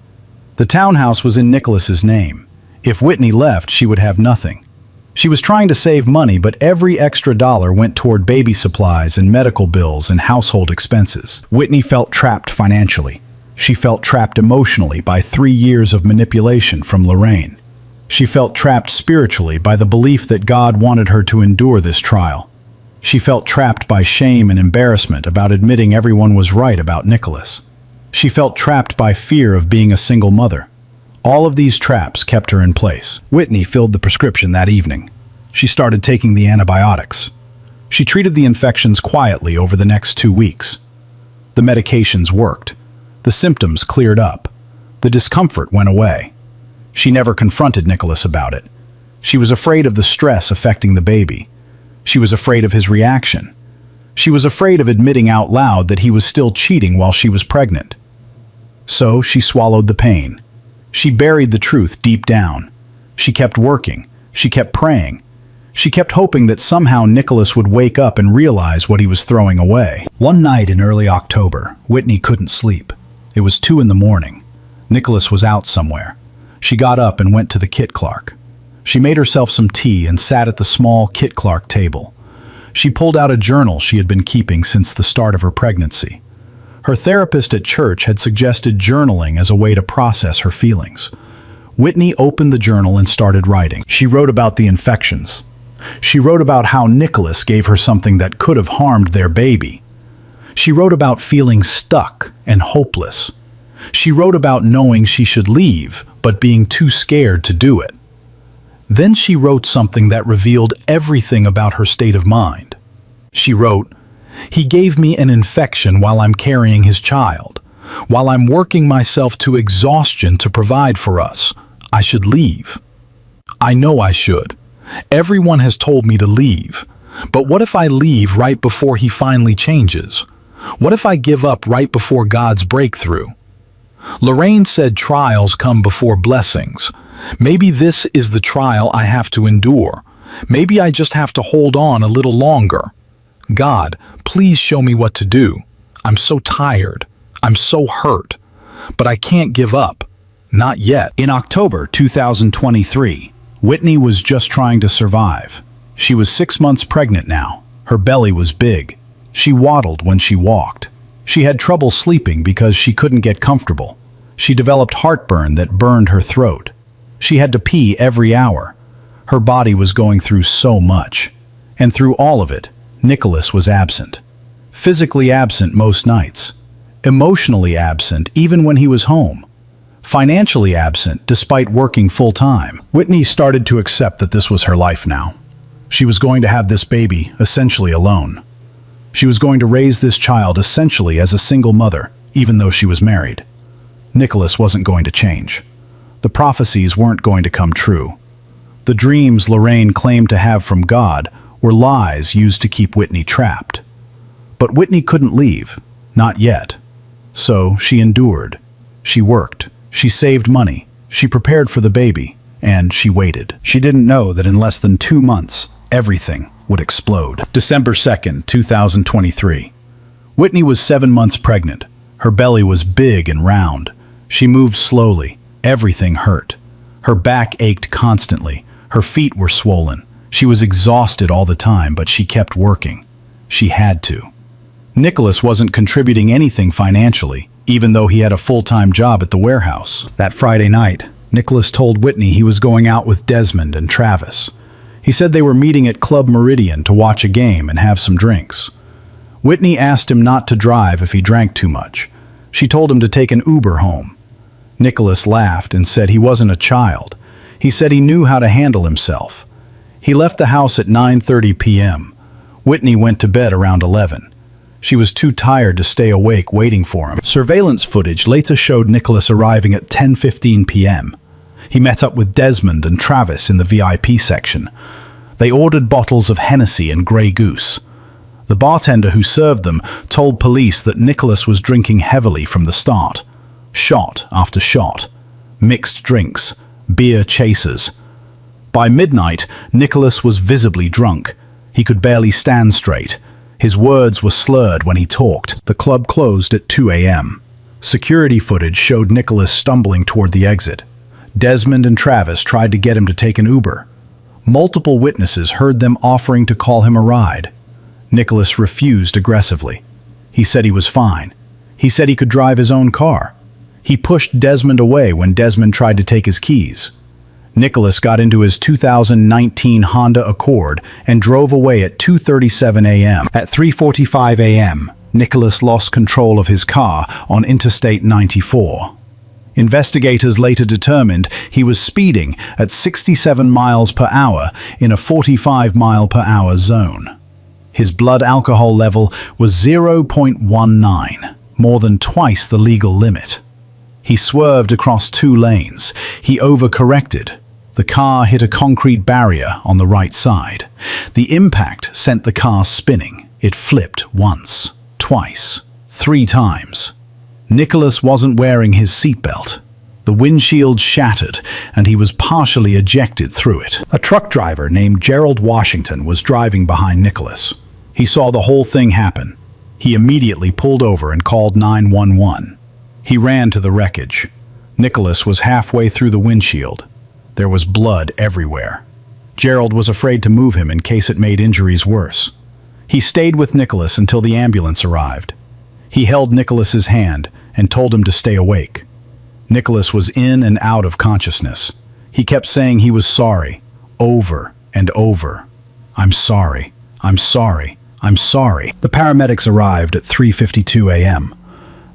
The townhouse was in Nicholas's name. If Whitney left, she would have nothing. She was trying to save money, but every extra dollar went toward baby supplies and medical bills and household expenses. Whitney felt trapped financially. She felt trapped emotionally by 3 years of manipulation from Lorraine. She felt trapped spiritually by the belief that God wanted her to endure this trial. She felt trapped by shame and embarrassment about admitting everyone was right about Nicholas. She felt trapped by fear of being a single mother. All of these traps kept her in place. Whitney filled the prescription that evening. She started taking the antibiotics. She treated the infections quietly over the next 2 weeks. The medications worked. The symptoms cleared up. The discomfort went away. She never confronted Nicholas about it. She was afraid of the stress affecting the baby. She was afraid of his reaction. She was afraid of admitting out loud that he was still cheating while she was pregnant. So she swallowed the pain. She buried the truth deep down. She kept working. She kept praying. She kept hoping that somehow Nicholas would wake up and realize what he was throwing away. One night in early October, Whitney couldn't sleep. It was 2 a.m. Nicholas was out somewhere. She got up and went to the Kit Clark. She made herself some tea and sat at the small Kit Clark table. She pulled out a journal she had been keeping since the start of her pregnancy. Her therapist at church had suggested journaling as a way to process her feelings. Whitney opened the journal and started writing. She wrote about the infections. She wrote about how Nicholas gave her something that could have harmed their baby. She wrote about feeling stuck and hopeless. She wrote about knowing she should leave, but being too scared to do it. Then she wrote something that revealed everything about her state of mind. She wrote, "He gave me an infection while I'm carrying his child. While I'm working myself to exhaustion to provide for us, I should leave. I know I should. Everyone has told me to leave. But what if I leave right before he finally changes? What if I give up right before God's breakthrough?" Lorraine said trials come before blessings. Maybe this is the trial I have to endure. Maybe I just have to hold on a little longer. God, please show me what to do. I'm so tired. I'm so hurt. But I can't give up. Not yet. In October 2023, Whitney was just trying to survive. She was 6 months pregnant now. Her belly was big. She waddled when she walked. She had trouble sleeping because she couldn't get comfortable. She developed heartburn that burned her throat. She had to pee every hour. Her body was going through so much. And through all of it, Nicholas was absent. Physically absent most nights. Emotionally absent even when he was home. Financially absent despite working full-time. Whitney started to accept that this was her life now. She was going to have this baby essentially alone. She was going to raise this child essentially as a single mother, even though she was married. Nicholas wasn't going to change. The prophecies weren't going to come true. The dreams Lorraine claimed to have from God were lies used to keep Whitney trapped. But Whitney couldn't leave, not yet. So she endured. She worked. She saved money. She prepared for the baby. And she waited. She didn't know that in less than 2 months, everything would explode. December 2nd, 2023. Whitney was 7 months pregnant. Her belly was big and round. She moved slowly. Everything hurt. Her back ached constantly. Her feet were swollen. She was exhausted all the time, but she kept working. She had to. Nicholas wasn't contributing anything financially, even though he had a full-time job at the warehouse. That Friday night, Nicholas told Whitney he was going out with Desmond and Travis. He said they were meeting at Club Meridian to watch a game and have some drinks. Whitney asked him not to drive if he drank too much. She told him to take an Uber home. Nicholas laughed and said he wasn't a child. He said he knew how to handle himself. He left the house at 9:30 p.m. Whitney went to bed around 11. She was too tired to stay awake waiting for him. Surveillance footage later showed Nicholas arriving at 10:15 p.m. He met up with Desmond and Travis in the VIP section. They ordered bottles of Hennessy and Grey Goose. The bartender who served them told police that Nicholas was drinking heavily from the start. Shot after shot. Mixed drinks. Beer chasers. By midnight, Nicholas was visibly drunk. He could barely stand straight. His words were slurred when he talked. The club closed at 2 a.m. Security footage showed Nicholas stumbling toward the exit. Desmond and Travis tried to get him to take an Uber. Multiple witnesses heard them offering to call him a ride. Nicholas refused aggressively. He said he was fine. He said he could drive his own car. He pushed Desmond away when Desmond tried to take his keys. Nicholas got into his 2019 Honda Accord and drove away at 2:37 a.m. At 3:45 a.m., Nicholas lost control of his car on Interstate 94. Investigators later determined he was speeding at 67 miles per hour in a 45 mile per hour zone. His blood alcohol level was 0.19, more than twice the legal limit. He swerved across 2 lanes. He overcorrected. The car hit a concrete barrier on the right side. The impact sent the car spinning. It flipped once, twice, 3 times. Nicholas wasn't wearing his seatbelt. The windshield shattered, and he was partially ejected through it. A truck driver named Gerald Washington was driving behind Nicholas. He saw the whole thing happen. He immediately pulled over and called 911. He ran to the wreckage. Nicholas was halfway through the windshield. There was blood everywhere. Gerald was afraid to move him in case it made injuries worse. He stayed with Nicholas until the ambulance arrived. He held Nicholas's hand and told him to stay awake. Nicholas was in and out of consciousness. He kept saying he was sorry, over and over. "I'm sorry, I'm sorry, I'm sorry." The paramedics arrived at 3:52 a.m.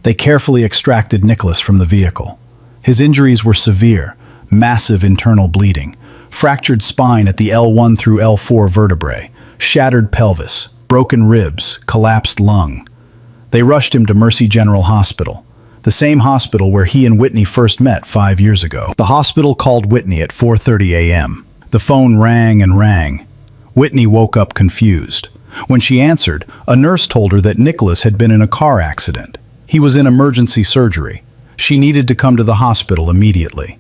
They carefully extracted Nicholas from the vehicle. His injuries were severe, massive internal bleeding, fractured spine at the L1 through L4 vertebrae, shattered pelvis, broken ribs, collapsed lung. They rushed him to Mercy General Hospital, the same hospital where he and Whitney first met 5 years ago. The hospital called Whitney at 4:30 a.m. The phone rang and rang. Whitney woke up confused. When she answered, a nurse told her that Nicholas had been in a car accident. He was in emergency surgery. She needed to come to the hospital immediately.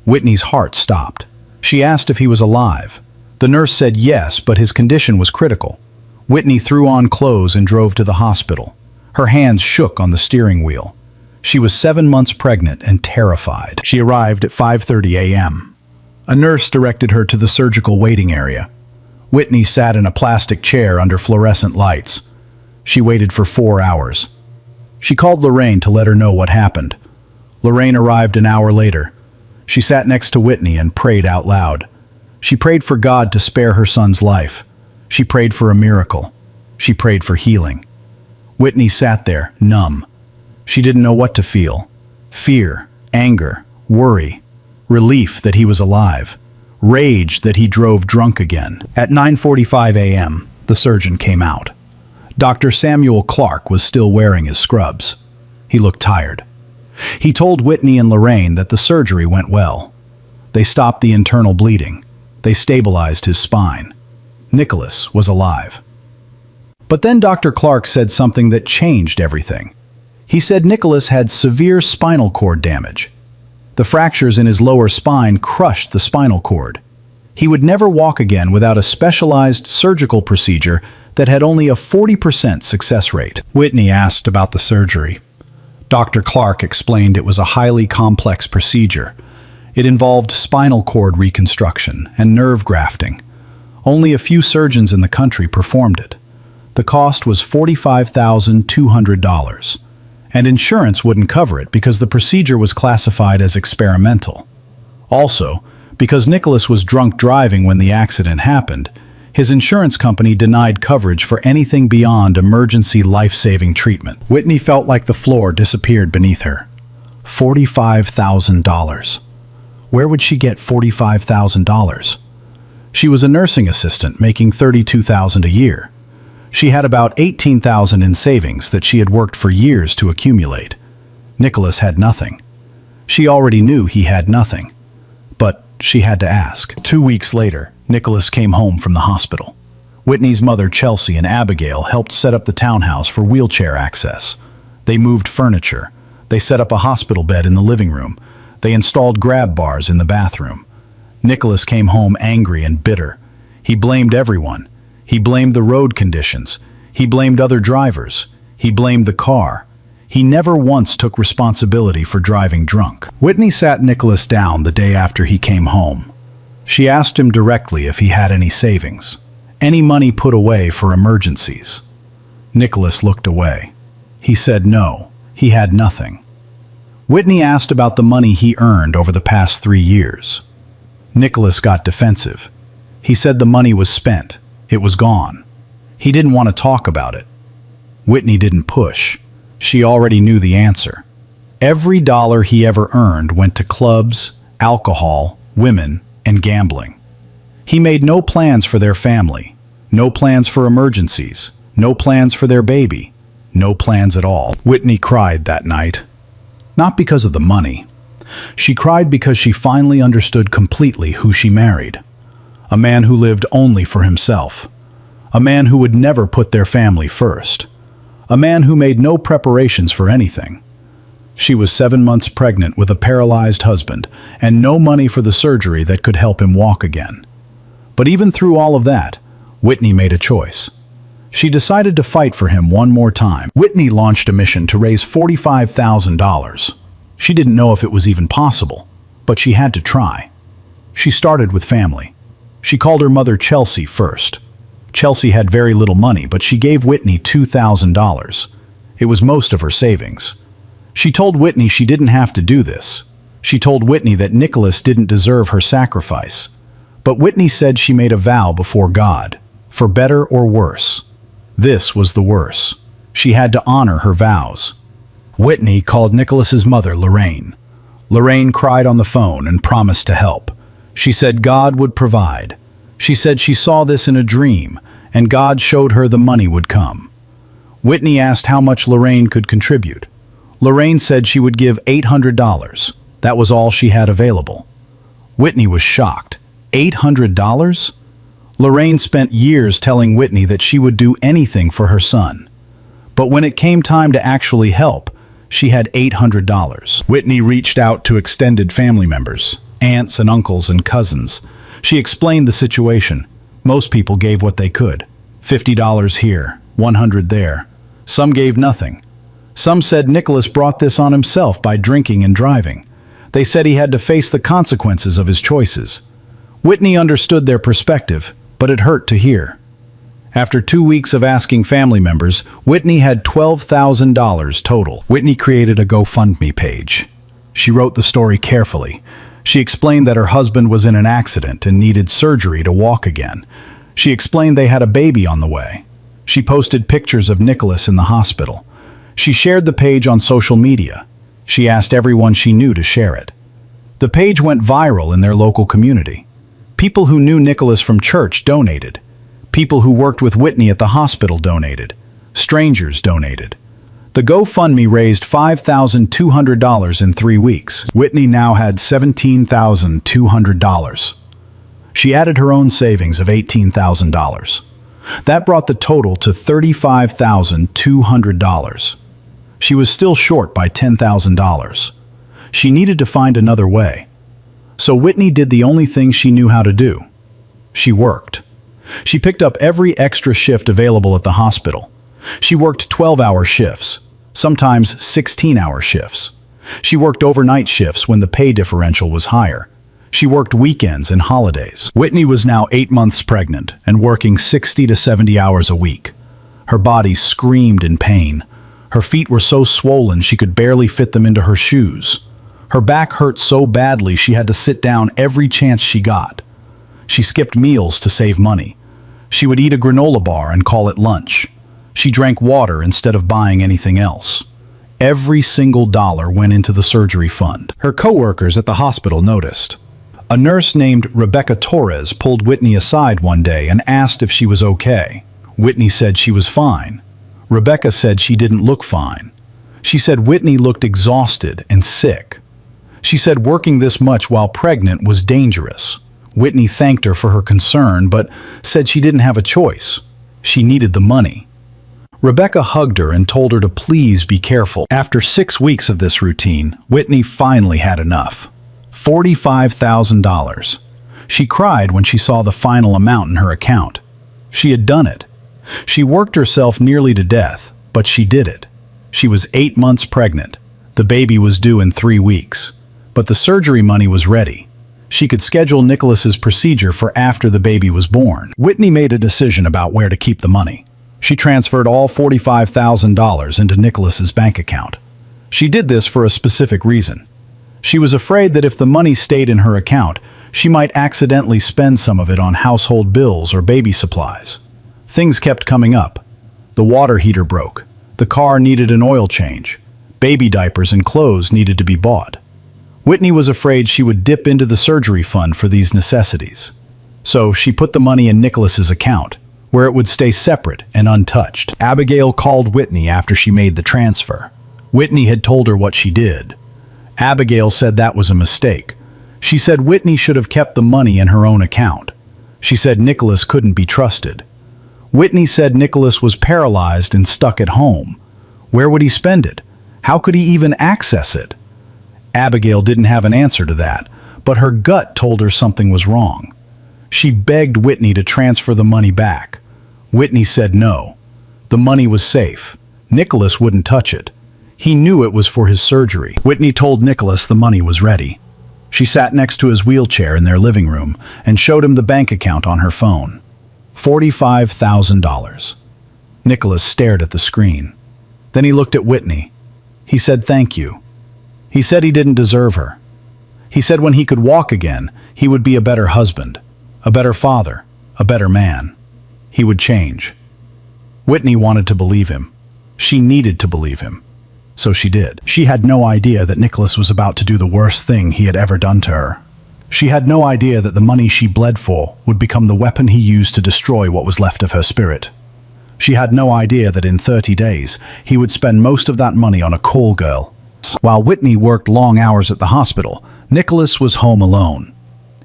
Whitney's heart stopped. She asked if he was alive. The nurse said yes, but his condition was critical. Whitney threw on clothes and drove to the hospital. Her hands shook on the steering wheel. She was 7 months pregnant and terrified. She arrived at 5:30 a.m. A nurse directed her to the surgical waiting area. Whitney sat in a plastic chair under fluorescent lights. She waited for 4 hours. She called Lorraine to let her know what happened. Lorraine arrived an hour later. She sat next to Whitney and prayed out loud. She prayed for God to spare her son's life. She prayed for a miracle. She prayed for healing. Whitney sat there, numb. She didn't know what to feel. Fear, anger, worry, relief that he was alive, rage that he drove drunk again. At 9:45 a.m., the surgeon came out. Dr. Samuel Clark was still wearing his scrubs. He looked tired. He told Whitney and Lorraine that the surgery went well. They stopped the internal bleeding. They stabilized his spine. Nicholas was alive. But then Dr. Clark said something that changed everything. He said Nicholas had severe spinal cord damage. The fractures in his lower spine crushed the spinal cord. He would never walk again without a specialized surgical procedure that had only a 40% success rate. Whitney asked about the surgery. Dr. Clark explained it was a highly complex procedure. It involved spinal cord reconstruction and nerve grafting. Only a few surgeons in the country performed it. The cost was $45,200, and insurance wouldn't cover it because the procedure was classified as experimental. Also, because Nicholas was drunk driving when the accident happened, his insurance company denied coverage for anything beyond emergency life-saving treatment. Whitney felt like the floor disappeared beneath her. $45,000. Where would she get $45,000? She was a nursing assistant making $32,000 a year. She had about $18,000 in savings that she had worked for years to accumulate. Nicholas had nothing. She already knew he had nothing. But she had to ask. 2 weeks later, Nicholas came home from the hospital. Whitney's mother, Chelsea, and Abigail helped set up the townhouse for wheelchair access. They moved furniture. They set up a hospital bed in the living room. They installed grab bars in the bathroom. Nicholas came home angry and bitter. He blamed everyone. He blamed the road conditions. He blamed other drivers. He blamed the car. He never once took responsibility for driving drunk. Whitney sat Nicholas down the day after he came home. She asked him directly if he had any savings, any money put away for emergencies. Nicholas looked away. He said no, he had nothing. Whitney asked about the money he earned over the past 3 years. Nicholas got defensive. He said the money was spent. It was gone. He didn't want to talk about it. Whitney didn't push. She already knew the answer. Every dollar he ever earned went to clubs, alcohol, women, and gambling. He made no plans for their family, no plans for emergencies, no plans for their baby, no plans at all. Whitney cried that night. Not because of the money. She cried because she finally understood completely who she married. A man who lived only for himself. A man who would never put their family first. A man who made no preparations for anything. She was 7 months pregnant with a paralyzed husband and no money for the surgery that could help him walk again. But even through all of that, Whitney made a choice. She decided to fight for him one more time. Whitney launched a mission to raise $45,000. She didn't know if it was even possible, but she had to try. She started with family. She called her mother Chelsea first. Chelsea had very little money, but she gave Whitney $2,000. It was most of her savings. She told Whitney she didn't have to do this. She told Whitney that Nicholas didn't deserve her sacrifice. But Whitney said she made a vow before God, for better or worse. This was the worse. She had to honor her vows. Whitney called Nicholas's mother, Lorraine. Lorraine cried on the phone and promised to help. She said God would provide. She said she saw this in a dream, and God showed her the money would come. Whitney asked how much Lorraine could contribute. Lorraine said she would give $800. That was all she had available. Whitney was shocked. $800? Lorraine spent years telling Whitney that she would do anything for her son. But when it came time to actually help, she had $800. Whitney reached out to extended family members, aunts and uncles and cousins. She explained the situation. Most people gave what they could. $50 here, $100 there. Some gave nothing. Some said Nicholas brought this on himself by drinking and driving. They said he had to face the consequences of his choices. Whitney understood their perspective, but it hurt to hear. After 2 weeks of asking family members, Whitney had $12,000 total. Whitney created a GoFundMe page. She wrote the story carefully. She explained that her husband was in an accident and needed surgery to walk again. She explained they had a baby on the way. She posted pictures of Nicholas in the hospital. She shared the page on social media. She asked everyone she knew to share it. The page went viral in their local community. People who knew Nicholas from church donated. People who worked with Whitney at the hospital donated. Strangers donated. The GoFundMe raised $5,200 in 3 weeks. Whitney now had $17,200. She added her own savings of $18,000. That brought the total to $35,200. She was still short by $10,000. She needed to find another way. So Whitney did the only thing she knew how to do. She worked. She picked up every extra shift available at the hospital. She worked 12-hour shifts, sometimes 16-hour shifts. She worked overnight shifts when the pay differential was higher. She worked weekends and holidays. Whitney was now 8 months pregnant and working 60 to 70 hours a week. Her body screamed in pain. Her feet were so swollen she could barely fit them into her shoes. Her back hurt so badly she had to sit down every chance she got. She skipped meals to save money. She would eat a granola bar and call it lunch. She drank water instead of buying anything else. Every single dollar went into the surgery fund. Her coworkers at the hospital noticed. A nurse named Rebecca Torres pulled Whitney aside one day and asked if she was okay. Whitney said she was fine. Rebecca said she didn't look fine. She said Whitney looked exhausted and sick. She said working this much while pregnant was dangerous. Whitney thanked her for her concern, but said she didn't have a choice. She needed the money. Rebecca hugged her and told her to please be careful. After 6 weeks of this routine, Whitney finally had enough. $45,000. She cried when she saw the final amount in her account. She had done it. She worked herself nearly to death, but she did it. She was 8 months pregnant. The baby was due in 3 weeks. But the surgery money was ready. She could schedule Nicholas's procedure for after the baby was born. Whitney made a decision about where to keep the money. She transferred all $45,000 into Nicholas's bank account. She did this for a specific reason. She was afraid that if the money stayed in her account, she might accidentally spend some of it on household bills or baby supplies. Things kept coming up. The water heater broke. The car needed an oil change. Baby diapers and clothes needed to be bought. Whitney was afraid she would dip into the surgery fund for these necessities. So she put the money in Nicholas's account, where it would stay separate and untouched. Abigail called Whitney after she made the transfer. Whitney had told her what she did. Abigail said that was a mistake. She said Whitney should have kept the money in her own account. She said Nicholas couldn't be trusted. Whitney said Nicholas was paralyzed and stuck at home. Where would he spend it? How could he even access it? Abigail didn't have an answer to that, but her gut told her something was wrong. She begged Whitney to transfer the money back. Whitney said no. The money was safe. Nicholas wouldn't touch it. He knew it was for his surgery. Whitney told Nicholas the money was ready. She sat next to his wheelchair in their living room and showed him the bank account on her phone. $45,000. Nicholas stared at the screen. Then he looked at Whitney. He said thank you. He said he didn't deserve her. He said when he could walk again, he would be a better husband, a better father, a better man. He would change. Whitney wanted to believe him. She needed to believe him. So she did. She had no idea that Nicholas was about to do the worst thing he had ever done to her. She had no idea that the money she bled for would become the weapon he used to destroy what was left of her spirit. She had no idea that in 30 days, he would spend most of that money on a call girl. While Whitney worked long hours at the hospital, Nicholas was home alone.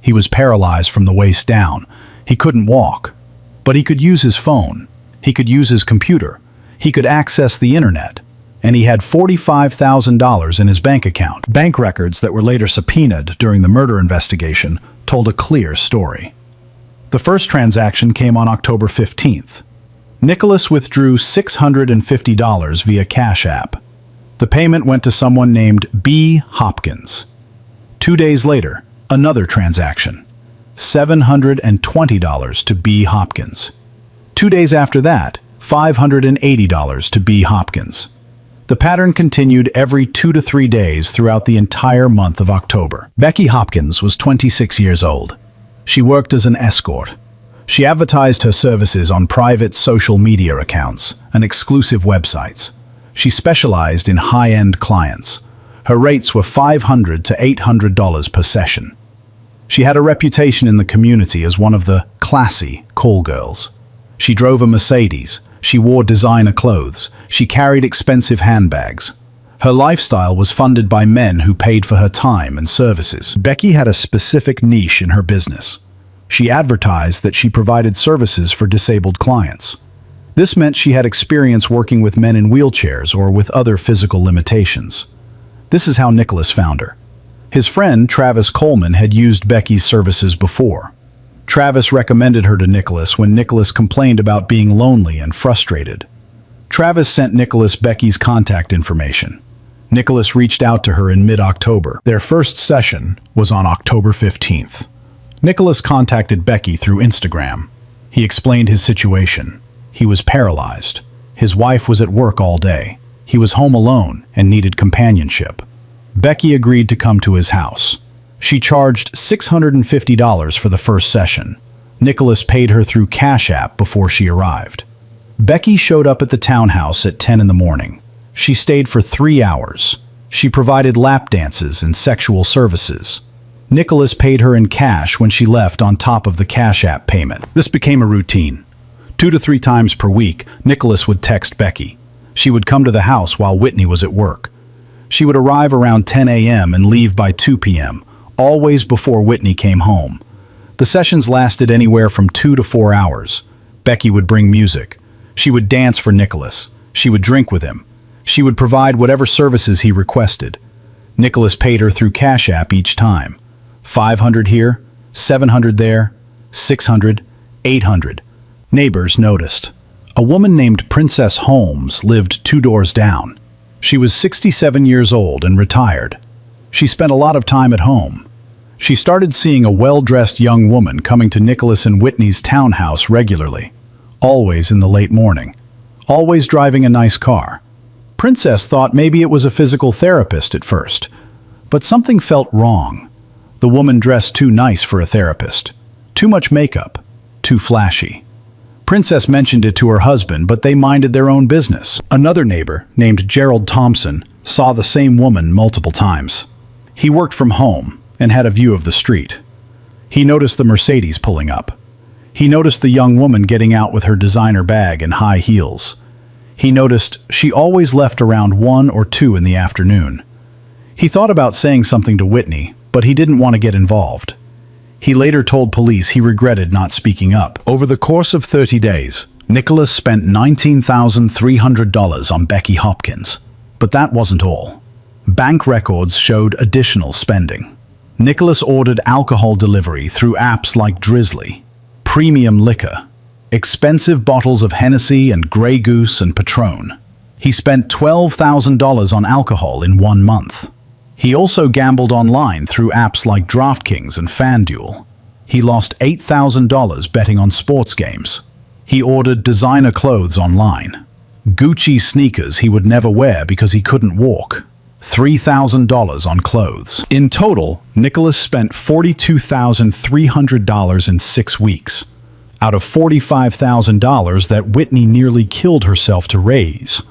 He was paralyzed from the waist down. He couldn't walk. But he could use his phone. He could use his computer. He could access the internet. And he had $45,000 in his bank account. Bank records that were later subpoenaed during the murder investigation told a clear story. The first transaction came on October 15th. Nicholas withdrew $650 via Cash App. The payment went to someone named B. Hopkins. 2 days later, another transaction. $720 to B. Hopkins. 2 days after that, $580 to B. Hopkins. The pattern continued every 2 to 3 days throughout the entire month of October. Becky Hopkins was 26 years old. She worked as an escort. She advertised her services on private social media accounts and exclusive websites. She specialized in high-end clients. Her rates were $500 to $800 per session. She had a reputation in the community as one of the classy call girls. She drove a Mercedes. She wore designer clothes. She carried expensive handbags. Her lifestyle was funded by men who paid for her time and services. Becky had a specific niche in her business. She advertised that she provided services for disabled clients. This meant she had experience working with men in wheelchairs or with other physical limitations. This is how Nicholas found her. His friend, Travis Coleman, had used Becky's services before. Travis recommended her to Nicholas when Nicholas complained about being lonely and frustrated. Travis sent Nicholas Becky's contact information. Nicholas reached out to her in mid-October. Their first session was on October 15th. Nicholas contacted Becky through Instagram. He explained his situation. He was paralyzed. His wife was at work all day. He was home alone and needed companionship. Becky agreed to come to his house. She charged $650 for the first session. Nicholas paid her through Cash App before she arrived. Becky showed up at the townhouse at 10 in the morning. She stayed for 3 hours. She provided lap dances and sexual services. Nicholas paid her in cash when she left on top of the Cash App payment. This became a routine. 2 to 3 times per week, Nicholas would text Becky. She would come to the house while Whitney was at work. She would arrive around 10 a.m. and leave by 2 p.m., always before Whitney came home. The sessions lasted anywhere from 2 to 4 hours. Becky would bring music. She would dance for Nicholas. She would drink with him. She would provide whatever services he requested. Nicholas paid her through Cash App each time. $500 here, 700 there, 600, 800. Neighbors noticed. A woman named Princess Holmes lived 2 doors down. She was 67 years old and retired. She spent a lot of time at home. She started seeing a well-dressed young woman coming to Nicholas and Whitney's townhouse regularly, always in the late morning, always driving a nice car. Princess thought maybe it was a physical therapist at first, but something felt wrong. The woman dressed too nice for a therapist. Too much makeup, too flashy. Princess mentioned it to her husband, but they minded their own business. Another neighbor, named Gerald Thompson, saw the same woman multiple times. He worked from home and had a view of the street. He noticed the Mercedes pulling up. He noticed the young woman getting out with her designer bag and high heels. He noticed she always left around 1 or 2 in the afternoon. He thought about saying something to Whitney, but he didn't want to get involved. He later told police he regretted not speaking up. Over the course of 30 days, Nicholas spent $19,300 on Becky Hopkins. But that wasn't all. Bank records showed additional spending. Nicholas ordered alcohol delivery through apps like Drizzly, premium liquor, expensive bottles of Hennessy and Grey Goose and Patron. He spent $12,000 on alcohol in 1 month. He also gambled online through apps like DraftKings and FanDuel. He lost $8,000 betting on sports games. He ordered designer clothes online. Gucci sneakers he would never wear because he couldn't walk. $3,000 on clothes. In total, Nicholas spent $42,300 in 6 weeks, out of $45,000 that Whitney nearly killed herself to raise.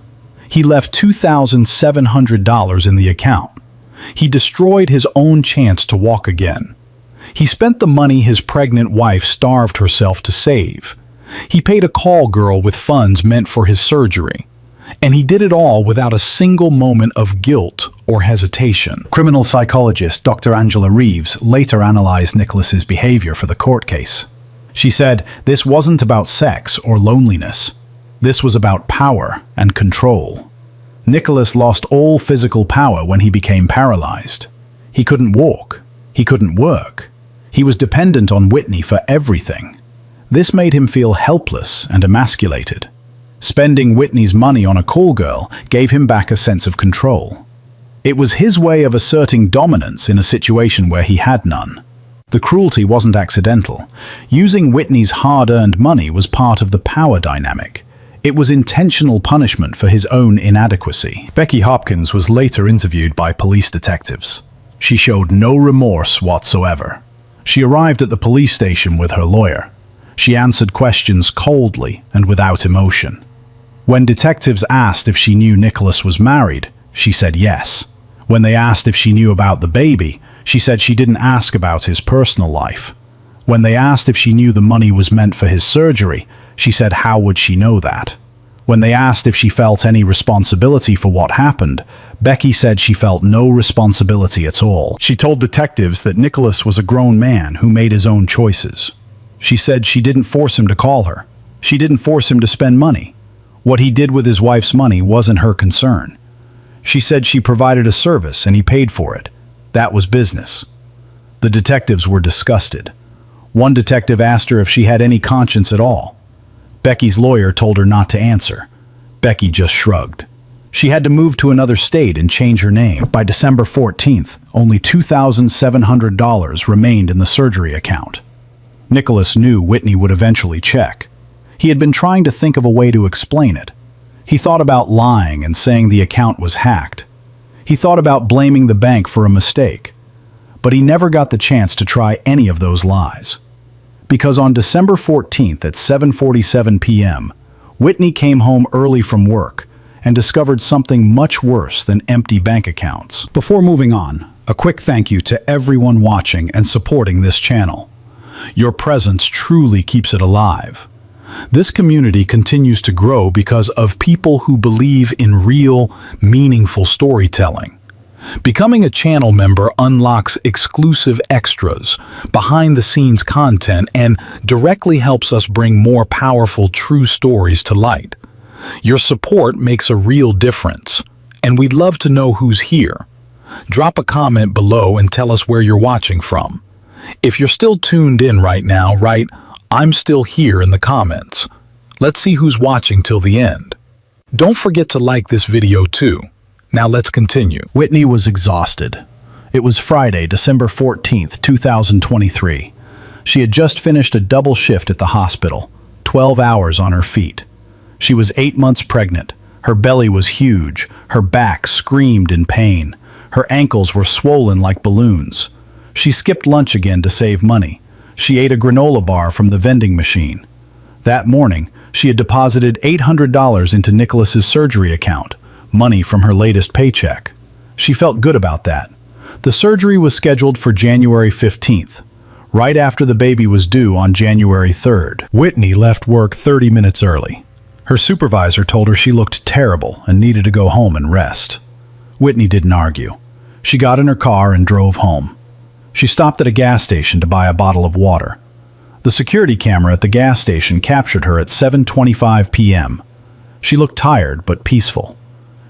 He left $2,700 in the account. He destroyed his own chance to walk again. He spent the money his pregnant wife starved herself to save. He paid a call girl with funds meant for his surgery. And he did it all without a single moment of guilt or hesitation. Criminal psychologist Dr. Angela Reeves later analyzed Nicholas's behavior for the court case. She said, "This wasn't about sex or loneliness. This was about power and control." Nicholas lost all physical power when he became paralyzed. He couldn't walk. He couldn't work. He was dependent on Whitney for everything. This made him feel helpless and emasculated. Spending Whitney's money on a call girl gave him back a sense of control. It was his way of asserting dominance in a situation where he had none. The cruelty wasn't accidental. Using Whitney's hard-earned money was part of the power dynamic. It was intentional punishment for his own inadequacy. Becky Hopkins was later interviewed by police detectives. She showed no remorse whatsoever. She arrived at the police station with her lawyer. She answered questions coldly and without emotion. When detectives asked if she knew Nicholas was married, she said yes. When they asked if she knew about the baby, she said she didn't ask about his personal life. When they asked if she knew the money was meant for his surgery, she said how would she know that? When they asked if she felt any responsibility for what happened, Becky said she felt no responsibility at all. She told detectives that Nicholas was a grown man who made his own choices. She said she didn't force him to call her. She didn't force him to spend money. What he did with his wife's money wasn't her concern. She said she provided a service and he paid for it. That was business. The detectives were disgusted. One detective asked her if she had any conscience at all. Becky's lawyer told her not to answer. Becky just shrugged. She had to move to another state and change her name. By December 14th, only $2,700 remained in the surgery account. Nicholas knew Whitney would eventually check. He had been trying to think of a way to explain it. He thought about lying and saying the account was hacked. He thought about blaming the bank for a mistake. But he never got the chance to try any of those lies. Because on December 14th at 7:47 p.m., Whitney came home early from work and discovered something much worse than empty bank accounts. Before moving on, a quick thank you to everyone watching and supporting this channel. Your presence truly keeps it alive. This community continues to grow because of people who believe in real, meaningful storytelling. Becoming a channel member unlocks exclusive extras, behind-the-scenes content, and directly helps us bring more powerful, true stories to light. Your support makes a real difference, and we'd love to know who's here. Drop a comment below and tell us where you're watching from. If you're still tuned in right now, write, "I'm still here" in the comments. Let's see who's watching till the end. Don't forget to like this video too. Now let's continue. Whitney was exhausted. It was Friday, December 14th, 2023. She had just finished a double shift at the hospital, 12 hours on her feet. She was 8 months pregnant. Her belly was huge. Her back screamed in pain. Her ankles were swollen like balloons. She skipped lunch again to save money. She ate a granola bar from the vending machine. That morning, she had deposited $800 into Nicholas's surgery account, money from her latest paycheck. She felt good about that. The surgery was scheduled for January 15th, right after the baby was due on January 3rd. Whitney left work 30 minutes early. Her supervisor told her she looked terrible and needed to go home and rest. Whitney didn't argue. She got in her car and drove home. She stopped at a gas station to buy a bottle of water. The security camera at the gas station captured her at 7:25 p.m. She looked tired but peaceful.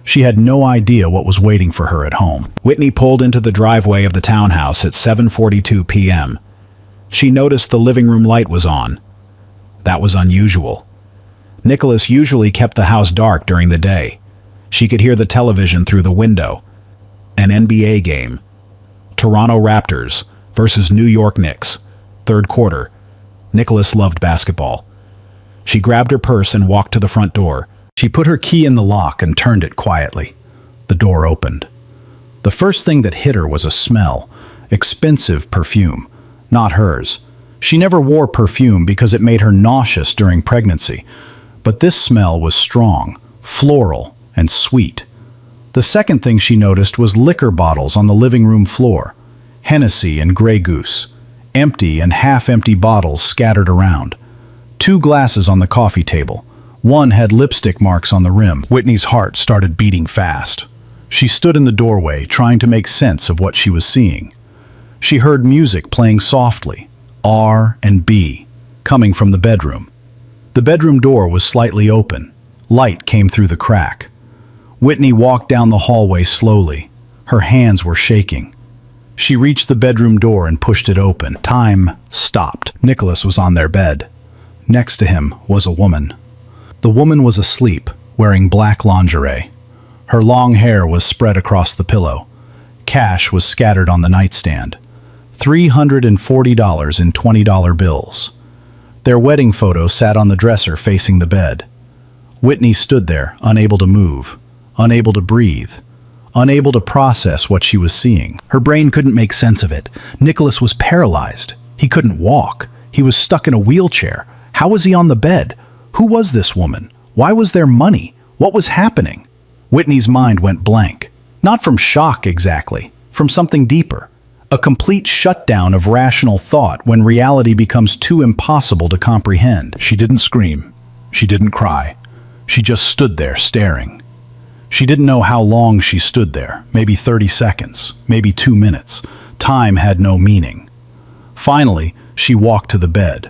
She had no idea what was waiting for her at home. Whitney pulled into the driveway of the townhouse at 7:42 p.m. She noticed the living room light was on. That was unusual. Nicholas usually kept the house dark during the day. She could hear the television through the window. An NBA game. Toronto Raptors versus New York Knicks. Third quarter. Nicholas loved basketball. She grabbed her purse and walked to the front door. She put her key in the lock and turned it quietly. The door opened. The first thing that hit her was a smell. Expensive perfume. Not hers. She never wore perfume because it made her nauseous during pregnancy. But this smell was strong, floral, and sweet. The second thing she noticed was liquor bottles on the living room floor. Hennessy and Grey Goose. Empty and half-empty bottles scattered around. 2 glasses on the coffee table. One had lipstick marks on the rim. Whitney's heart started beating fast. She stood in the doorway, trying to make sense of what she was seeing. She heard music playing softly, R&B, coming from the bedroom. The bedroom door was slightly open. Light came through the crack. Whitney walked down the hallway slowly. Her hands were shaking. She reached the bedroom door and pushed it open. Time stopped. Nicholas was on their bed. Next to him was a woman. The woman was asleep, wearing black lingerie. Her long hair was spread across the pillow. Cash was scattered on the nightstand. $340 in $20 bills. Their wedding photo sat on the dresser facing the bed. Whitney stood there, unable to move, unable to breathe, unable to process what she was seeing. Her brain couldn't make sense of it. Nicholas was paralyzed. He couldn't walk. He was stuck in a wheelchair. How was he on the bed? Who was this woman? Why was there money? What was happening? Whitney's mind went blank. Not from shock exactly, from something deeper. A complete shutdown of rational thought when reality becomes too impossible to comprehend. She didn't scream. She didn't cry. She just stood there staring. She didn't know how long she stood there, maybe 30 seconds, maybe 2 minutes. Time had no meaning. Finally, she walked to the bed.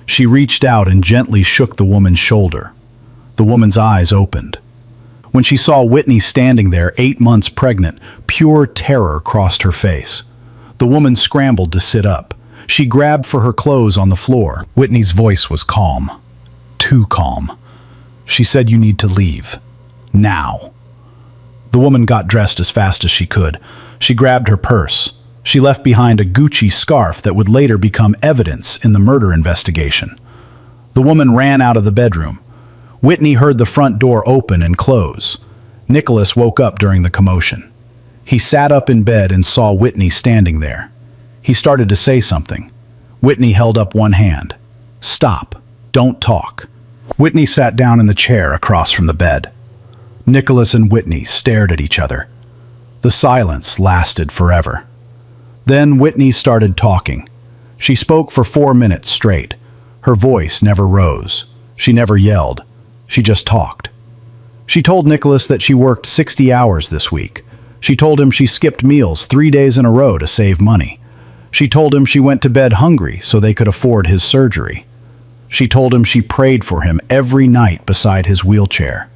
She reached out and gently shook the woman's shoulder. The woman's eyes opened. When she saw Whitney standing there, 8 months pregnant, pure terror crossed her face. The woman scrambled to sit up. She grabbed for her clothes on the floor. Whitney's voice was calm. Too calm. She said, "You need to leave. Now." The woman got dressed as fast as she could. She grabbed her purse. She left behind a Gucci scarf that would later become evidence in the murder investigation. The woman ran out of the bedroom. Whitney heard the front door open and close. Nicholas woke up during the commotion. He sat up in bed and saw Whitney standing there. He started to say something. Whitney held up one hand. "Stop. Don't talk." Whitney sat down in the chair across from the bed. Nicholas and Whitney stared at each other. The silence lasted forever. Then Whitney started talking. She spoke for 4 minutes straight. Her voice never rose. She never yelled. She just talked. She told Nicholas that she worked 60 hours this week. She told him she skipped meals 3 days in a row to save money. She told him she went to bed hungry so they could afford his surgery. She told him she prayed for him every night beside his wheelchair.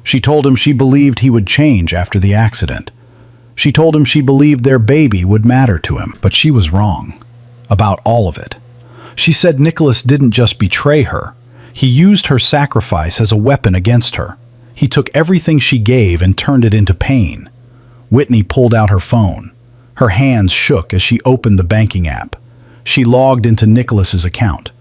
She told him she believed he would change after the accident. She told him she believed their baby would matter to him, but she was wrong. about all of it. She said Nicholas didn't just betray her. He used her sacrifice as a weapon against her. He took everything she gave and turned it into pain. Whitney pulled out her phone. Her hands shook as she opened the banking app. She logged into Nicholas's account,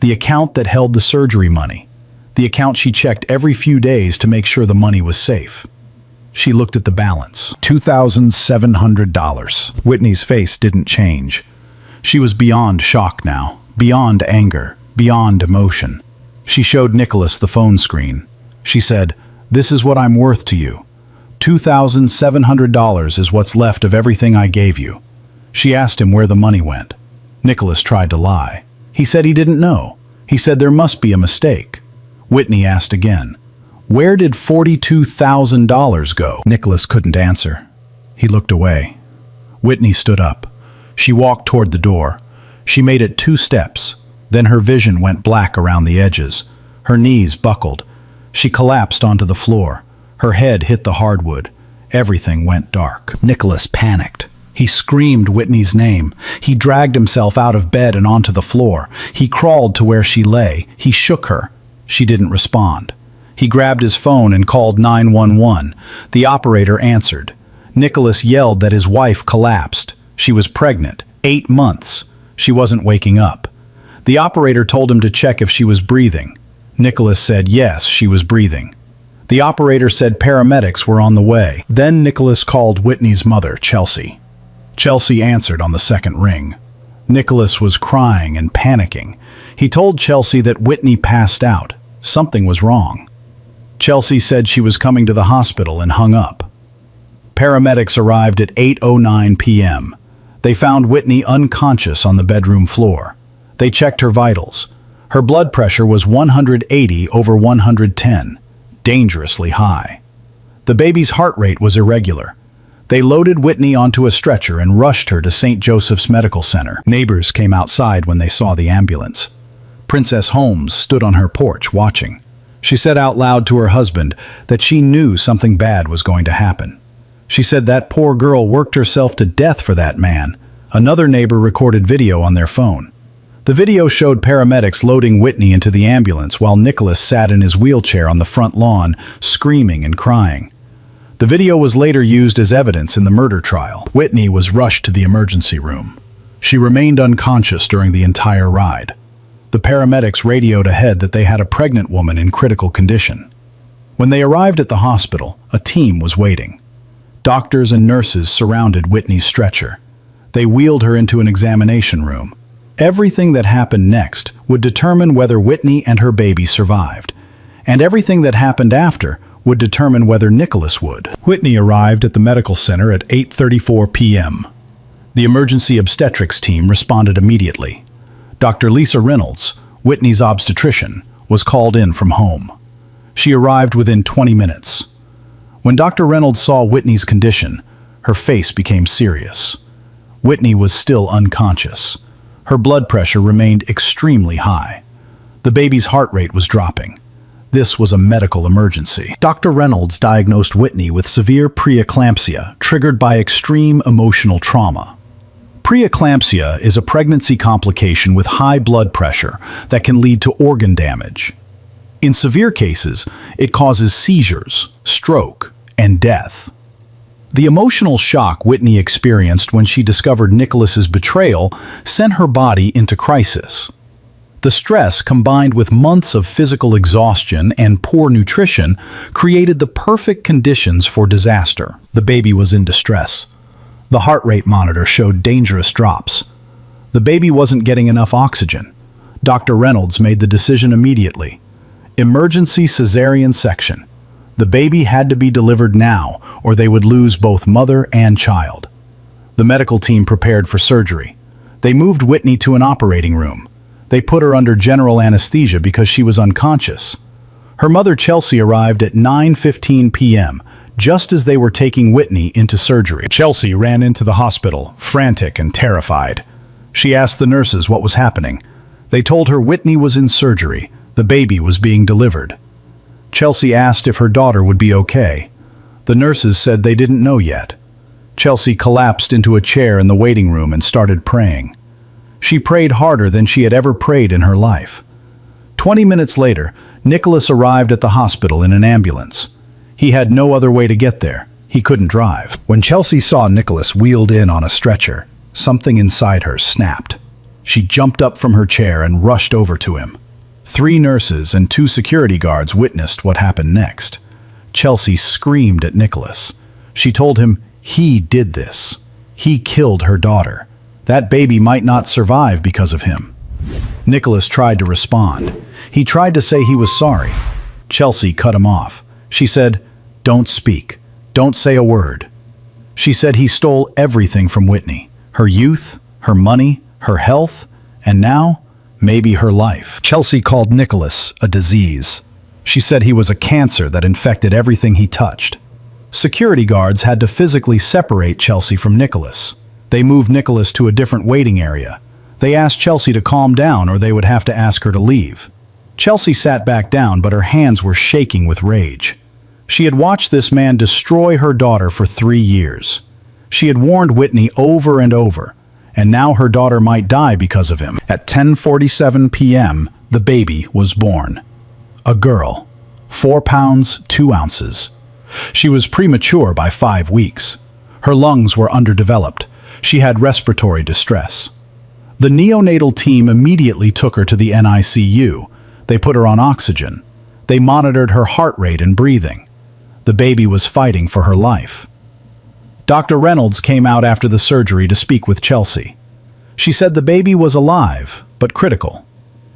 the account that held the surgery money, the account she checked every few days to make sure the money was safe. She looked at the balance, $2,700. Whitney's face didn't change. She was beyond shock now, beyond anger, beyond emotion. She showed Nicholas the phone screen. She said, "This is what I'm worth to you. $2,700 is what's left of everything I gave you." She asked him where the money went. Nicholas tried to lie. He said he didn't know. He said there must be a mistake. Whitney asked again, "Where did $42,000 go?" Nicholas couldn't answer. He looked away. Whitney stood up. She walked toward the door. She made it 2 steps. Then her vision went black around the edges. Her knees buckled. She collapsed onto the floor. Her head hit the hardwood. Everything went dark. Nicholas panicked. He screamed Whitney's name. He dragged himself out of bed and onto the floor. He crawled to where she lay. He shook her. She didn't respond. He grabbed his phone and called 911. The operator answered. Nicholas yelled that his wife collapsed. She was pregnant, 8 months. She wasn't waking up. The operator told him to check if she was breathing. Nicholas said yes, she was breathing. The operator said paramedics were on the way. Then Nicholas called Whitney's mother, Chelsea. Chelsea answered on the second ring. Nicholas was crying and panicking. He told Chelsea that Whitney passed out. Something was wrong. Chelsea said she was coming to the hospital and hung up. Paramedics arrived at 8:09 p.m. They found Whitney unconscious on the bedroom floor. They checked her vitals. Her blood pressure was 180/110, dangerously high. The baby's heart rate was irregular. They loaded Whitney onto a stretcher and rushed her to St. Joseph's Medical Center. Neighbors came outside when they saw the ambulance. Princess Holmes stood on her porch watching. She said out loud to her husband that she knew something bad was going to happen. She said that poor girl worked herself to death for that man. Another neighbor recorded video on their phone. The video showed paramedics loading Whitney into the ambulance while Nicholas sat in his wheelchair on the front lawn, screaming and crying. The video was later used as evidence in the murder trial. Whitney was rushed to the emergency room. She remained unconscious during the entire ride. The paramedics radioed ahead that they had a pregnant woman in critical condition. When they arrived at the hospital, a team was waiting. Doctors and nurses surrounded Whitney's stretcher. They wheeled her into an examination room. Everything that happened next would determine whether Whitney and her baby survived, and everything that happened after would determine whether Nicholas would. Whitney arrived at the medical center at 8:34 p.m. The emergency obstetrics team responded immediately. Dr. Lisa Reynolds, Whitney's obstetrician, was called in from home. She arrived within 20 minutes. When Dr. Reynolds saw Whitney's condition, her face became serious. Whitney was still unconscious. Her blood pressure remained extremely high. The baby's heart rate was dropping. This was a medical emergency. Dr. Reynolds diagnosed Whitney with severe preeclampsia triggered by extreme emotional trauma. Preeclampsia is a pregnancy complication with high blood pressure that can lead to organ damage. In severe cases, it causes seizures, stroke, and death. The emotional shock Whitney experienced when she discovered Nicholas's betrayal sent her body into crisis. The stress, combined with months of physical exhaustion and poor nutrition, created the perfect conditions for disaster. The baby was in distress. The heart rate monitor showed dangerous drops. The baby wasn't getting enough oxygen. Dr. Reynolds made the decision immediately. Emergency cesarean section. The baby had to be delivered now, or they would lose both mother and child. The medical team prepared for surgery. They moved Whitney to an operating room. They put her under general anesthesia because she was unconscious. Her mother Chelsea arrived at 9:15 p.m., just as they were taking Whitney into surgery. Chelsea ran into the hospital, frantic and terrified. She asked the nurses what was happening. They told her Whitney was in surgery. The baby was being delivered. Chelsea asked if her daughter would be okay. The nurses said they didn't know yet. Chelsea collapsed into a chair in the waiting room and started praying. She prayed harder than she had ever prayed in her life. 20 minutes later, Nicholas arrived at the hospital in an ambulance. He had no other way to get there. He couldn't drive. When Chelsea saw Nicholas wheeled in on a stretcher, something inside her snapped. She jumped up from her chair and rushed over to him. 3 nurses and 2 security guards witnessed what happened next. Chelsea screamed at Nicholas. She told him he did this. He killed her daughter. That baby might not survive because of him. Nicholas tried to respond. He tried to say he was sorry. Chelsea cut him off. She said, "Don't speak. Don't say a word." She said he stole everything from Whitney. Her youth, her money, her health, and now, maybe her life. Chelsea called Nicholas a disease. She said he was a cancer that infected everything he touched. Security guards had to physically separate Chelsea from Nicholas. They moved Nicholas to a different waiting area. They asked Chelsea to calm down or they would have to ask her to leave. Chelsea sat back down, but her hands were shaking with rage. She had watched this man destroy her daughter for 3 years. She had warned Whitney over and over, and now her daughter might die because of him. At 10:47 p.m., the baby was born. A girl, 4 pounds, 2 ounces. She was premature by 5 weeks. Her lungs were underdeveloped. She had respiratory distress. The neonatal team immediately took her to the NICU. They put her on oxygen. They monitored her heart rate and breathing. The baby was fighting for her life. Dr. Reynolds came out after the surgery to speak with Chelsea. She said the baby was alive, but critical.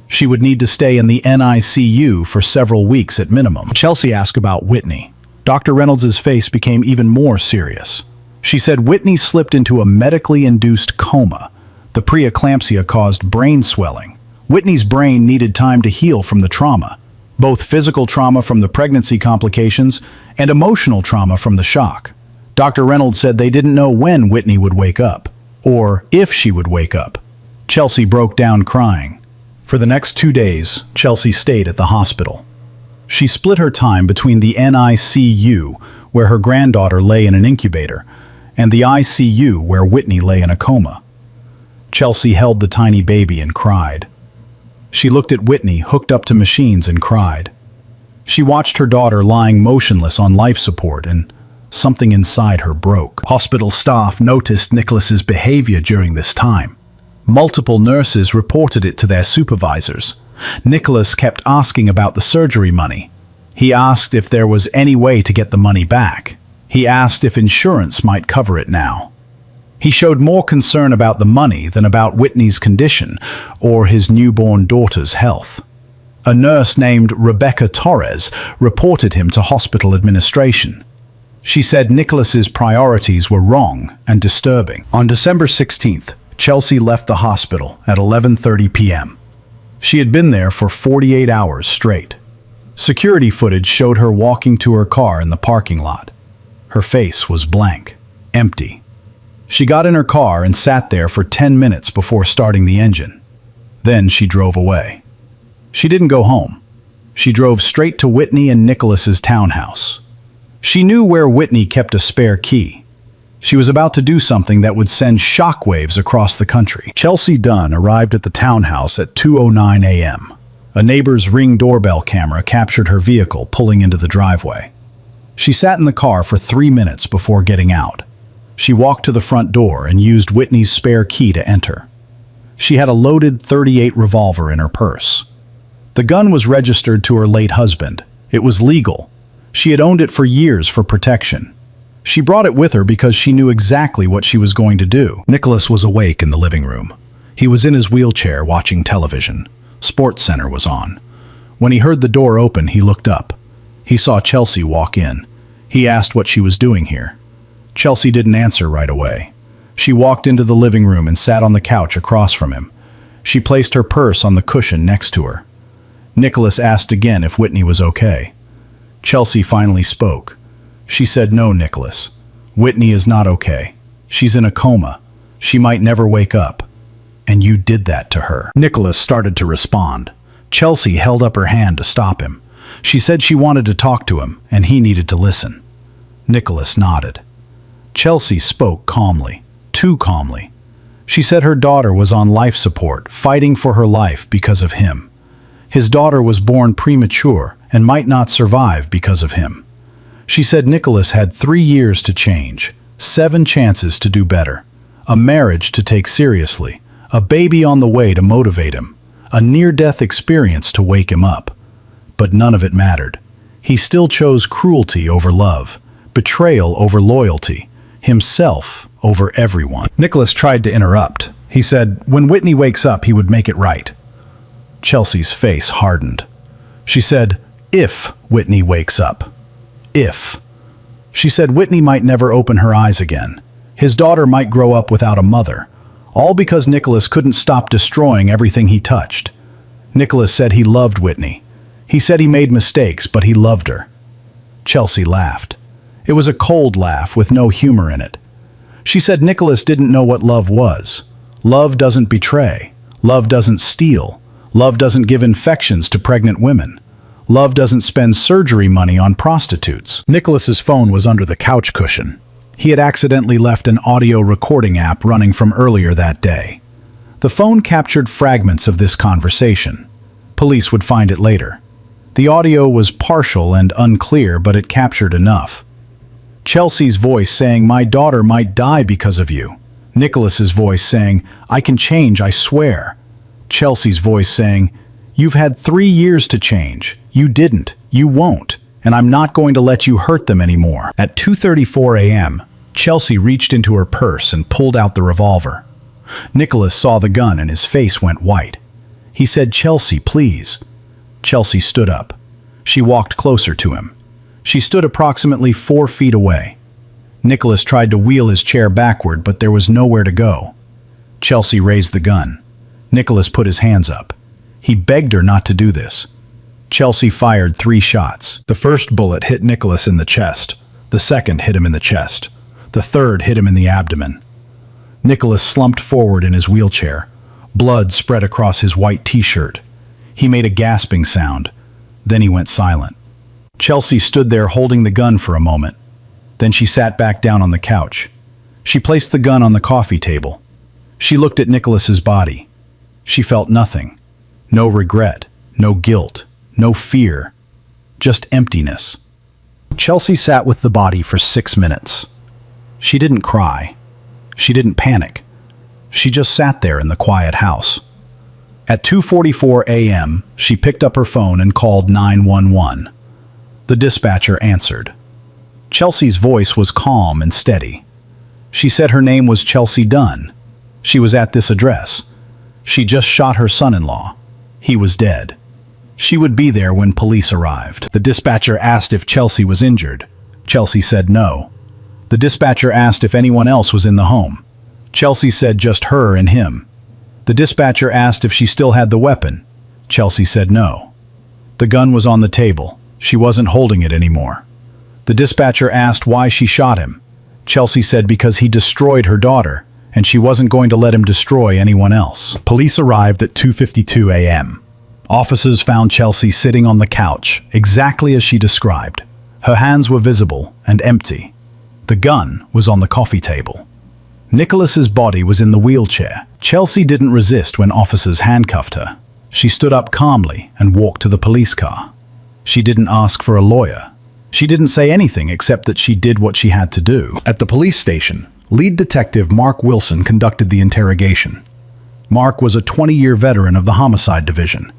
She would need to stay in the NICU for several weeks at minimum. Chelsea asked about Whitney. Dr. Reynolds' face became even more serious. She said Whitney slipped into a medically induced coma. The preeclampsia caused brain swelling. Whitney's brain needed time to heal from the trauma, both physical trauma from the pregnancy complications and emotional trauma from the shock. Dr. Reynolds said they didn't know when Whitney would wake up, or if she would wake up. Chelsea broke down crying. For the next 2 days, Chelsea stayed at the hospital. She split her time between the NICU, where her granddaughter lay in an incubator, and the ICU, where Whitney lay in a coma. Chelsea held the tiny baby and cried. She looked at Whitney hooked up to machines and cried. She watched her daughter lying motionless on life support, and something inside her broke. Hospital staff noticed Nicholas's behavior during this time. Multiple nurses reported it to their supervisors. Nicholas kept asking about the surgery money. He asked if there was any way to get the money back. He asked if insurance might cover it now. He showed more concern about the money than about Whitney's condition or his newborn daughter's health. A nurse named Rebecca Torres reported him to hospital administration. She said Nicholas's priorities were wrong and disturbing. On December 16th, Chelsea left the hospital at 11:30 p.m. She had been there for 48 hours straight. Security footage showed her walking to her car in the parking lot. Her face was blank, empty. She got in her car and sat there for 10 minutes before starting the engine. Then she drove away. She didn't go home. She drove straight to Whitney and Nicholas's townhouse. She knew where Whitney kept a spare key. She was about to do something that would send shockwaves across the country. Chelsea Dunn arrived at the townhouse at 2:09 a.m. A neighbor's Ring doorbell camera captured her vehicle pulling into the driveway. She sat in the car for 3 minutes before getting out. She walked to the front door and used Whitney's spare key to enter. She had a loaded .38 revolver in her purse. The gun was registered to her late husband. It was legal. She had owned it for years for protection. She brought it with her because she knew exactly what she was going to do. Nicholas was awake in the living room. He was in his wheelchair watching television. SportsCenter was on. When he heard the door open, he looked up. He saw Chelsea walk in. He asked what she was doing here. Chelsea didn't answer right away. She walked into the living room and sat on the couch across from him. She placed her purse on the cushion next to her. Nicholas asked again if Whitney was okay. Chelsea finally spoke. She said, "No, Nicholas. Whitney is not okay. She's in a coma. She might never wake up. And you did that to her." Nicholas started to respond. Chelsea held up her hand to stop him. She said she wanted to talk to him, and he needed to listen. Nicholas nodded. Chelsea spoke calmly, too calmly. She said her daughter was on life support, fighting for her life because of him. His daughter was born premature and might not survive because of him. She said Nicholas had 3 years to change, 7 chances to do better, a marriage to take seriously, a baby on the way to motivate him, a near-death experience to wake him up. But none of it mattered. He still chose cruelty over love, betrayal over loyalty, himself over everyone. Nicholas tried to interrupt. He said, when Whitney wakes up, he would make it right. Chelsea's face hardened. She said, if Whitney wakes up. If. She said Whitney might never open her eyes again. His daughter might grow up without a mother, all because Nicholas couldn't stop destroying everything he touched. Nicholas said he loved Whitney. He said he made mistakes, but he loved her. Chelsea laughed. It was a cold laugh with no humor in it. She said Nicholas didn't know what love was. Love doesn't betray. Love doesn't steal. Love doesn't give infections to pregnant women. Love doesn't spend surgery money on prostitutes. Nicholas's phone was under the couch cushion. He had accidentally left an audio recording app running from earlier that day. The phone captured fragments of this conversation. Police would find it later. The audio was partial and unclear, but it captured enough. Chelsea's voice saying, "My daughter might die because of you." Nicholas's voice saying, "I can change, I swear." Chelsea's voice saying, "You've had 3 years to change. You didn't. You won't. And I'm not going to let you hurt them anymore." At 2:34 a.m., Chelsea reached into her purse and pulled out the revolver. Nicholas saw the gun and his face went white. He said, "Chelsea, please." Chelsea stood up. She walked closer to him. She stood approximately 4 feet away. Nicholas tried to wheel his chair backward, but there was nowhere to go. Chelsea raised the gun. Nicholas put his hands up. He begged her not to do this. Chelsea fired 3 shots. The first bullet hit Nicholas in the chest. The second hit him in the chest. The third hit him in the abdomen. Nicholas slumped forward in his wheelchair. Blood spread across his white t-shirt. He made a gasping sound. Then he went silent. Chelsea stood there holding the gun for a moment. Then she sat back down on the couch. She placed the gun on the coffee table. She looked at Nicholas's body. She felt nothing. No regret, no guilt, no fear, just emptiness. Chelsea sat with the body for 6 minutes. She didn't cry. She didn't panic. She just sat there in the quiet house. At 2:44 a.m., she picked up her phone and called 911. The dispatcher answered. Chelsea's voice was calm and steady. She said her name was Chelsea Dunn. She was at this address. She just shot her son-in-law. He was dead. She would be there when police arrived. The dispatcher asked if Chelsea was injured. Chelsea said no. The dispatcher asked if anyone else was in the home. Chelsea said just her and him. The dispatcher asked if she still had the weapon. Chelsea said no. The gun was on the table. She wasn't holding it anymore. The dispatcher asked why she shot him. Chelsea said because he destroyed her daughter, and she wasn't going to let him destroy anyone else. Police arrived at 2:52 a.m. Officers found Chelsea sitting on the couch, exactly as she described. Her hands were visible and empty. The gun was on the coffee table. Nicholas's body was in the wheelchair. Chelsea didn't resist when officers handcuffed her. She stood up calmly and walked to the police car. She didn't ask for a lawyer. She didn't say anything except that she did what she had to do. At the police station, lead detective Mark Wilson conducted the interrogation. Mark was a 20-year veteran of the homicide division.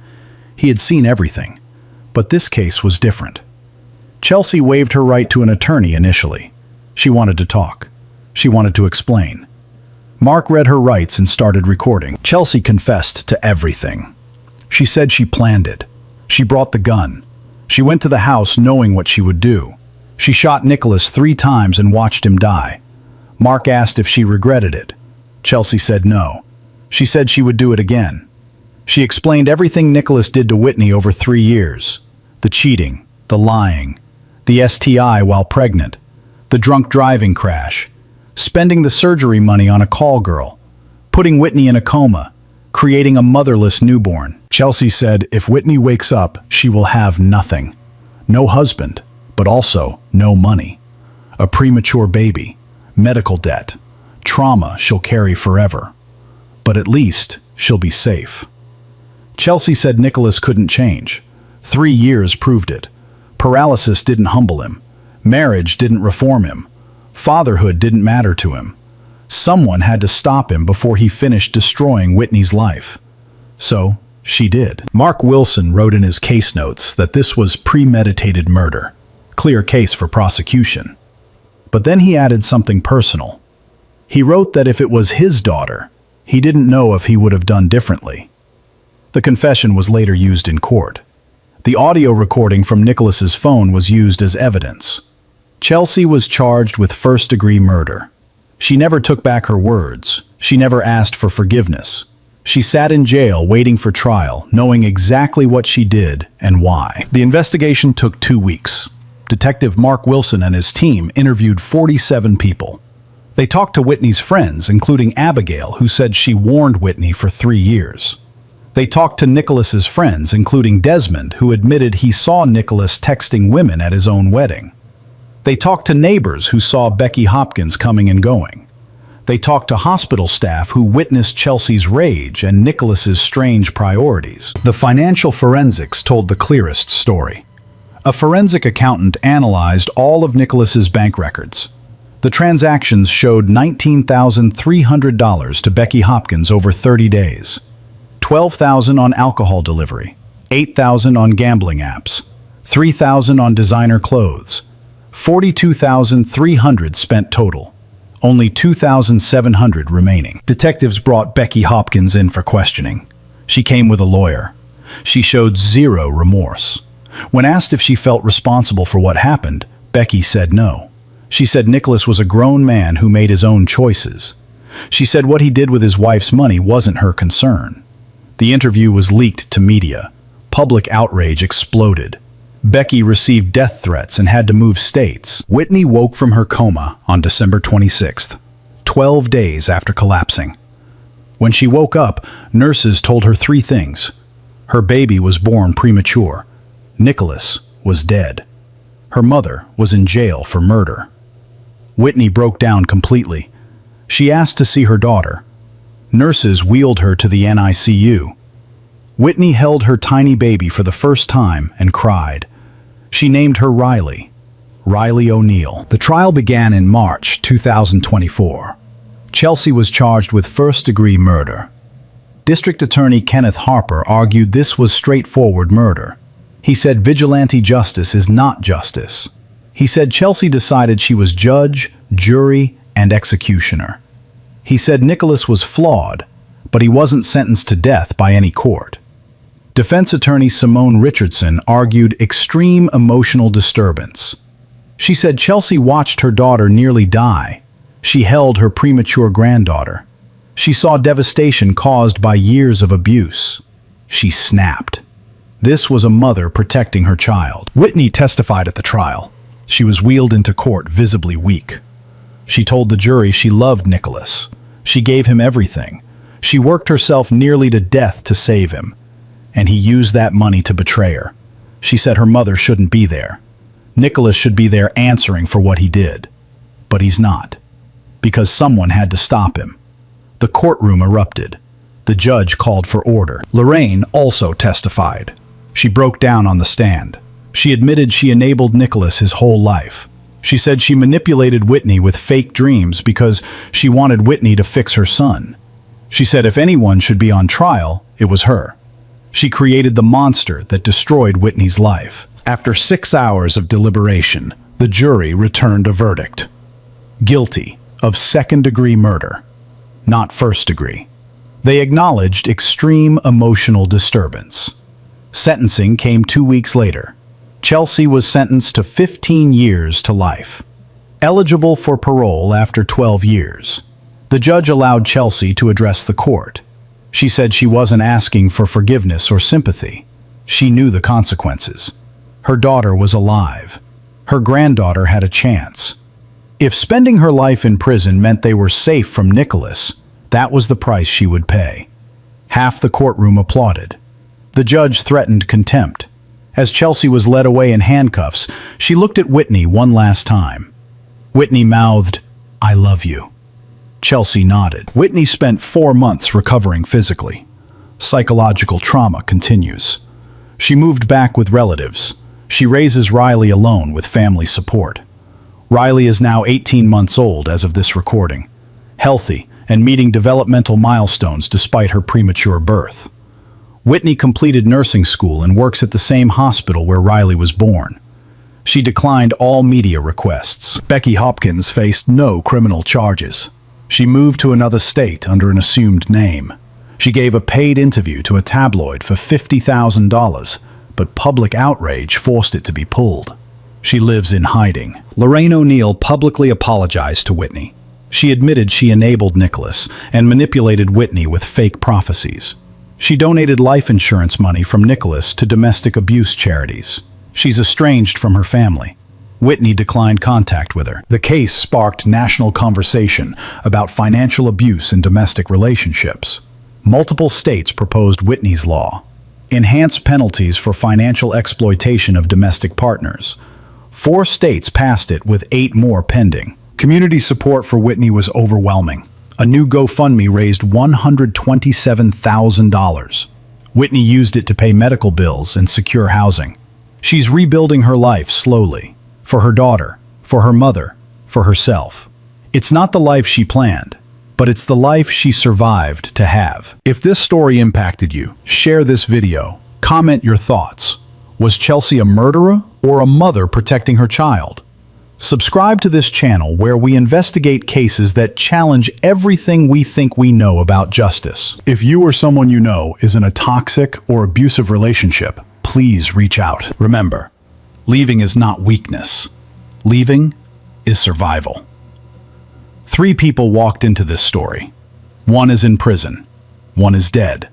He had seen everything, but this case was different. Chelsea waived her right to an attorney initially. She wanted to talk. She wanted to explain. Mark read her rights and started recording. Chelsea confessed to everything. She said she planned it. She brought the gun. She went to the house knowing what she would do. She shot Nicholas 3 times and watched him die. Mark asked if she regretted it. Chelsea said no. She said she would do it again. She explained everything Nicholas did to Whitney over 3 years. The cheating, the lying, the STI while pregnant, the drunk driving crash, spending the surgery money on a call girl, putting Whitney in a coma, creating a motherless newborn. Chelsea said if Whitney wakes up, she will have nothing. No husband, but also no money. A premature baby, medical debt, trauma she'll carry forever. but at least she'll be safe. Chelsea said Nicholas couldn't change. 3 years proved it. Paralysis didn't humble him. Marriage didn't reform him. Fatherhood didn't matter to him. Someone had to stop him before he finished destroying Whitney's life. So, she did. Mark Wilson wrote in his case notes that this was premeditated murder. Clear case for prosecution. But then he added something personal. He wrote that if it was his daughter, he didn't know if he would have done differently. The confession was later used in court. The audio recording from Nicholas's phone was used as evidence. Chelsea was charged with first-degree murder. She never took back her words. She never asked for forgiveness. She sat in jail waiting for trial, knowing exactly what she did and why. The investigation took 2 weeks. Detective Mark Wilson and his team interviewed 47 people. They talked to Whitney's friends, including Abigail, who said she warned Whitney for 3 years. They talked to Nicholas's friends, including Desmond, who admitted he saw Nicholas texting women at his own wedding. They talked to neighbors who saw Becky Hopkins coming and going. They talked to hospital staff who witnessed Chelsea's rage and Nicholas's strange priorities. The financial forensics told the clearest story. A forensic accountant analyzed all of Nicholas's bank records. The transactions showed $19,300 to Becky Hopkins over 30 days, $12,000 on alcohol delivery, $8,000 on gambling apps, $3,000 on designer clothes, $42,300 spent total, only $2,700 remaining. Detectives brought Becky Hopkins in for questioning. She came with a lawyer. She showed zero remorse. When asked if she felt responsible for what happened, Becky said no. She said Nicholas was a grown man who made his own choices. She said what he did with his wife's money wasn't her concern. The interview was leaked to media. Public outrage exploded. Becky received death threats and had to move states. Whitney woke from her coma on December 26th, 12 days after collapsing. When she woke up, nurses told her 3 things. Her baby was born premature. Nicholas was dead. Her mother was in jail for murder. Whitney broke down completely. She asked to see her daughter. Nurses wheeled her to the NICU. Whitney held her tiny baby for the first time and cried. She named her Riley O'Neill. The trial began in March 2024. Chelsea was charged with first-degree murder. District Attorney Kenneth Harper argued this was straightforward murder. He said vigilante justice is not justice. He said Chelsea decided she was judge, jury, and executioner. He said Nicholas was flawed, but he wasn't sentenced to death by any court. Defense attorney Simone Richardson argued extreme emotional disturbance. She said Chelsea watched her daughter nearly die. She held her premature granddaughter. She saw devastation caused by years of abuse. She snapped. This was a mother protecting her child. Whitney testified at the trial. She was wheeled into court visibly weak. She told the jury she loved Nicholas. She gave him everything. She worked herself nearly to death to save him. And he used that money to betray her. She said her mother shouldn't be there. Nicholas should be there answering for what he did. But he's not. Because someone had to stop him. The courtroom erupted. The judge called for order. Lorraine also testified. She broke down on the stand. She admitted she enabled Nicholas his whole life. She said she manipulated Whitney with fake dreams because she wanted Whitney to fix her son. She said if anyone should be on trial, it was her. She created the monster that destroyed Whitney's life. After 6 hours of deliberation, the jury returned a verdict. Guilty of second-degree murder, not first-degree. They acknowledged extreme emotional disturbance. Sentencing came 2 weeks later. Chelsea was sentenced to 15 years to life. Eligible for parole after 12 years. The judge allowed Chelsea to address the court. She said she wasn't asking for forgiveness or sympathy. She knew the consequences. Her daughter was alive. Her granddaughter had a chance. If spending her life in prison meant they were safe from Nicholas, that was the price she would pay. Half the courtroom applauded. The judge threatened contempt. As Chelsea was led away in handcuffs, she looked at Whitney one last time. Whitney mouthed, "I love you." Chelsea nodded. Whitney spent 4 months recovering physically. Psychological trauma continues. She moved back with relatives. She raises Riley alone with family support. Riley is now 18 months old as of this recording, healthy and meeting developmental milestones despite her premature birth. Whitney completed nursing school and works at the same hospital where Riley was born. She declined all media requests. Becky Hopkins faced no criminal charges. She moved to another state under an assumed name. She gave a paid interview to a tabloid for $50,000, but public outrage forced it to be pulled. She lives in hiding. Lorraine O'Neill publicly apologized to Whitney. She admitted she enabled Nicholas and manipulated Whitney with fake prophecies. She donated life insurance money from Nicholas to domestic abuse charities. She's estranged from her family. Whitney declined contact with her. The case sparked national conversation about financial abuse in domestic relationships. Multiple states proposed Whitney's law, enhanced penalties for financial exploitation of domestic partners. 4 states passed it with 8 more pending. Community support for Whitney was overwhelming. A new GoFundMe raised $127,000. Whitney used it to pay medical bills and secure housing. She's rebuilding her life slowly. For her daughter, for her mother, for herself. It's not the life she planned, but it's the life she survived to have. If this story impacted you, share this video. Comment your thoughts. Was Chelsea a murderer or a mother protecting her child? Subscribe to this channel where we investigate cases that challenge everything we think we know about justice. If you or someone you know is in a toxic or abusive relationship, please reach out. Remember, leaving is not weakness. Leaving is survival. 3 people walked into this story. 1 is in prison. 1 is dead.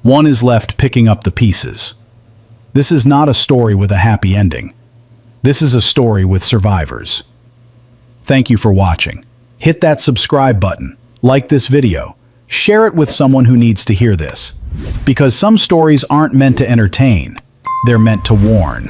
1 is left picking up the pieces. This is not a story with a happy ending. This is a story with survivors. Thank you for watching. Hit that subscribe button, like this video, share it with someone who needs to hear this. Because some stories aren't meant to entertain, they're meant to warn.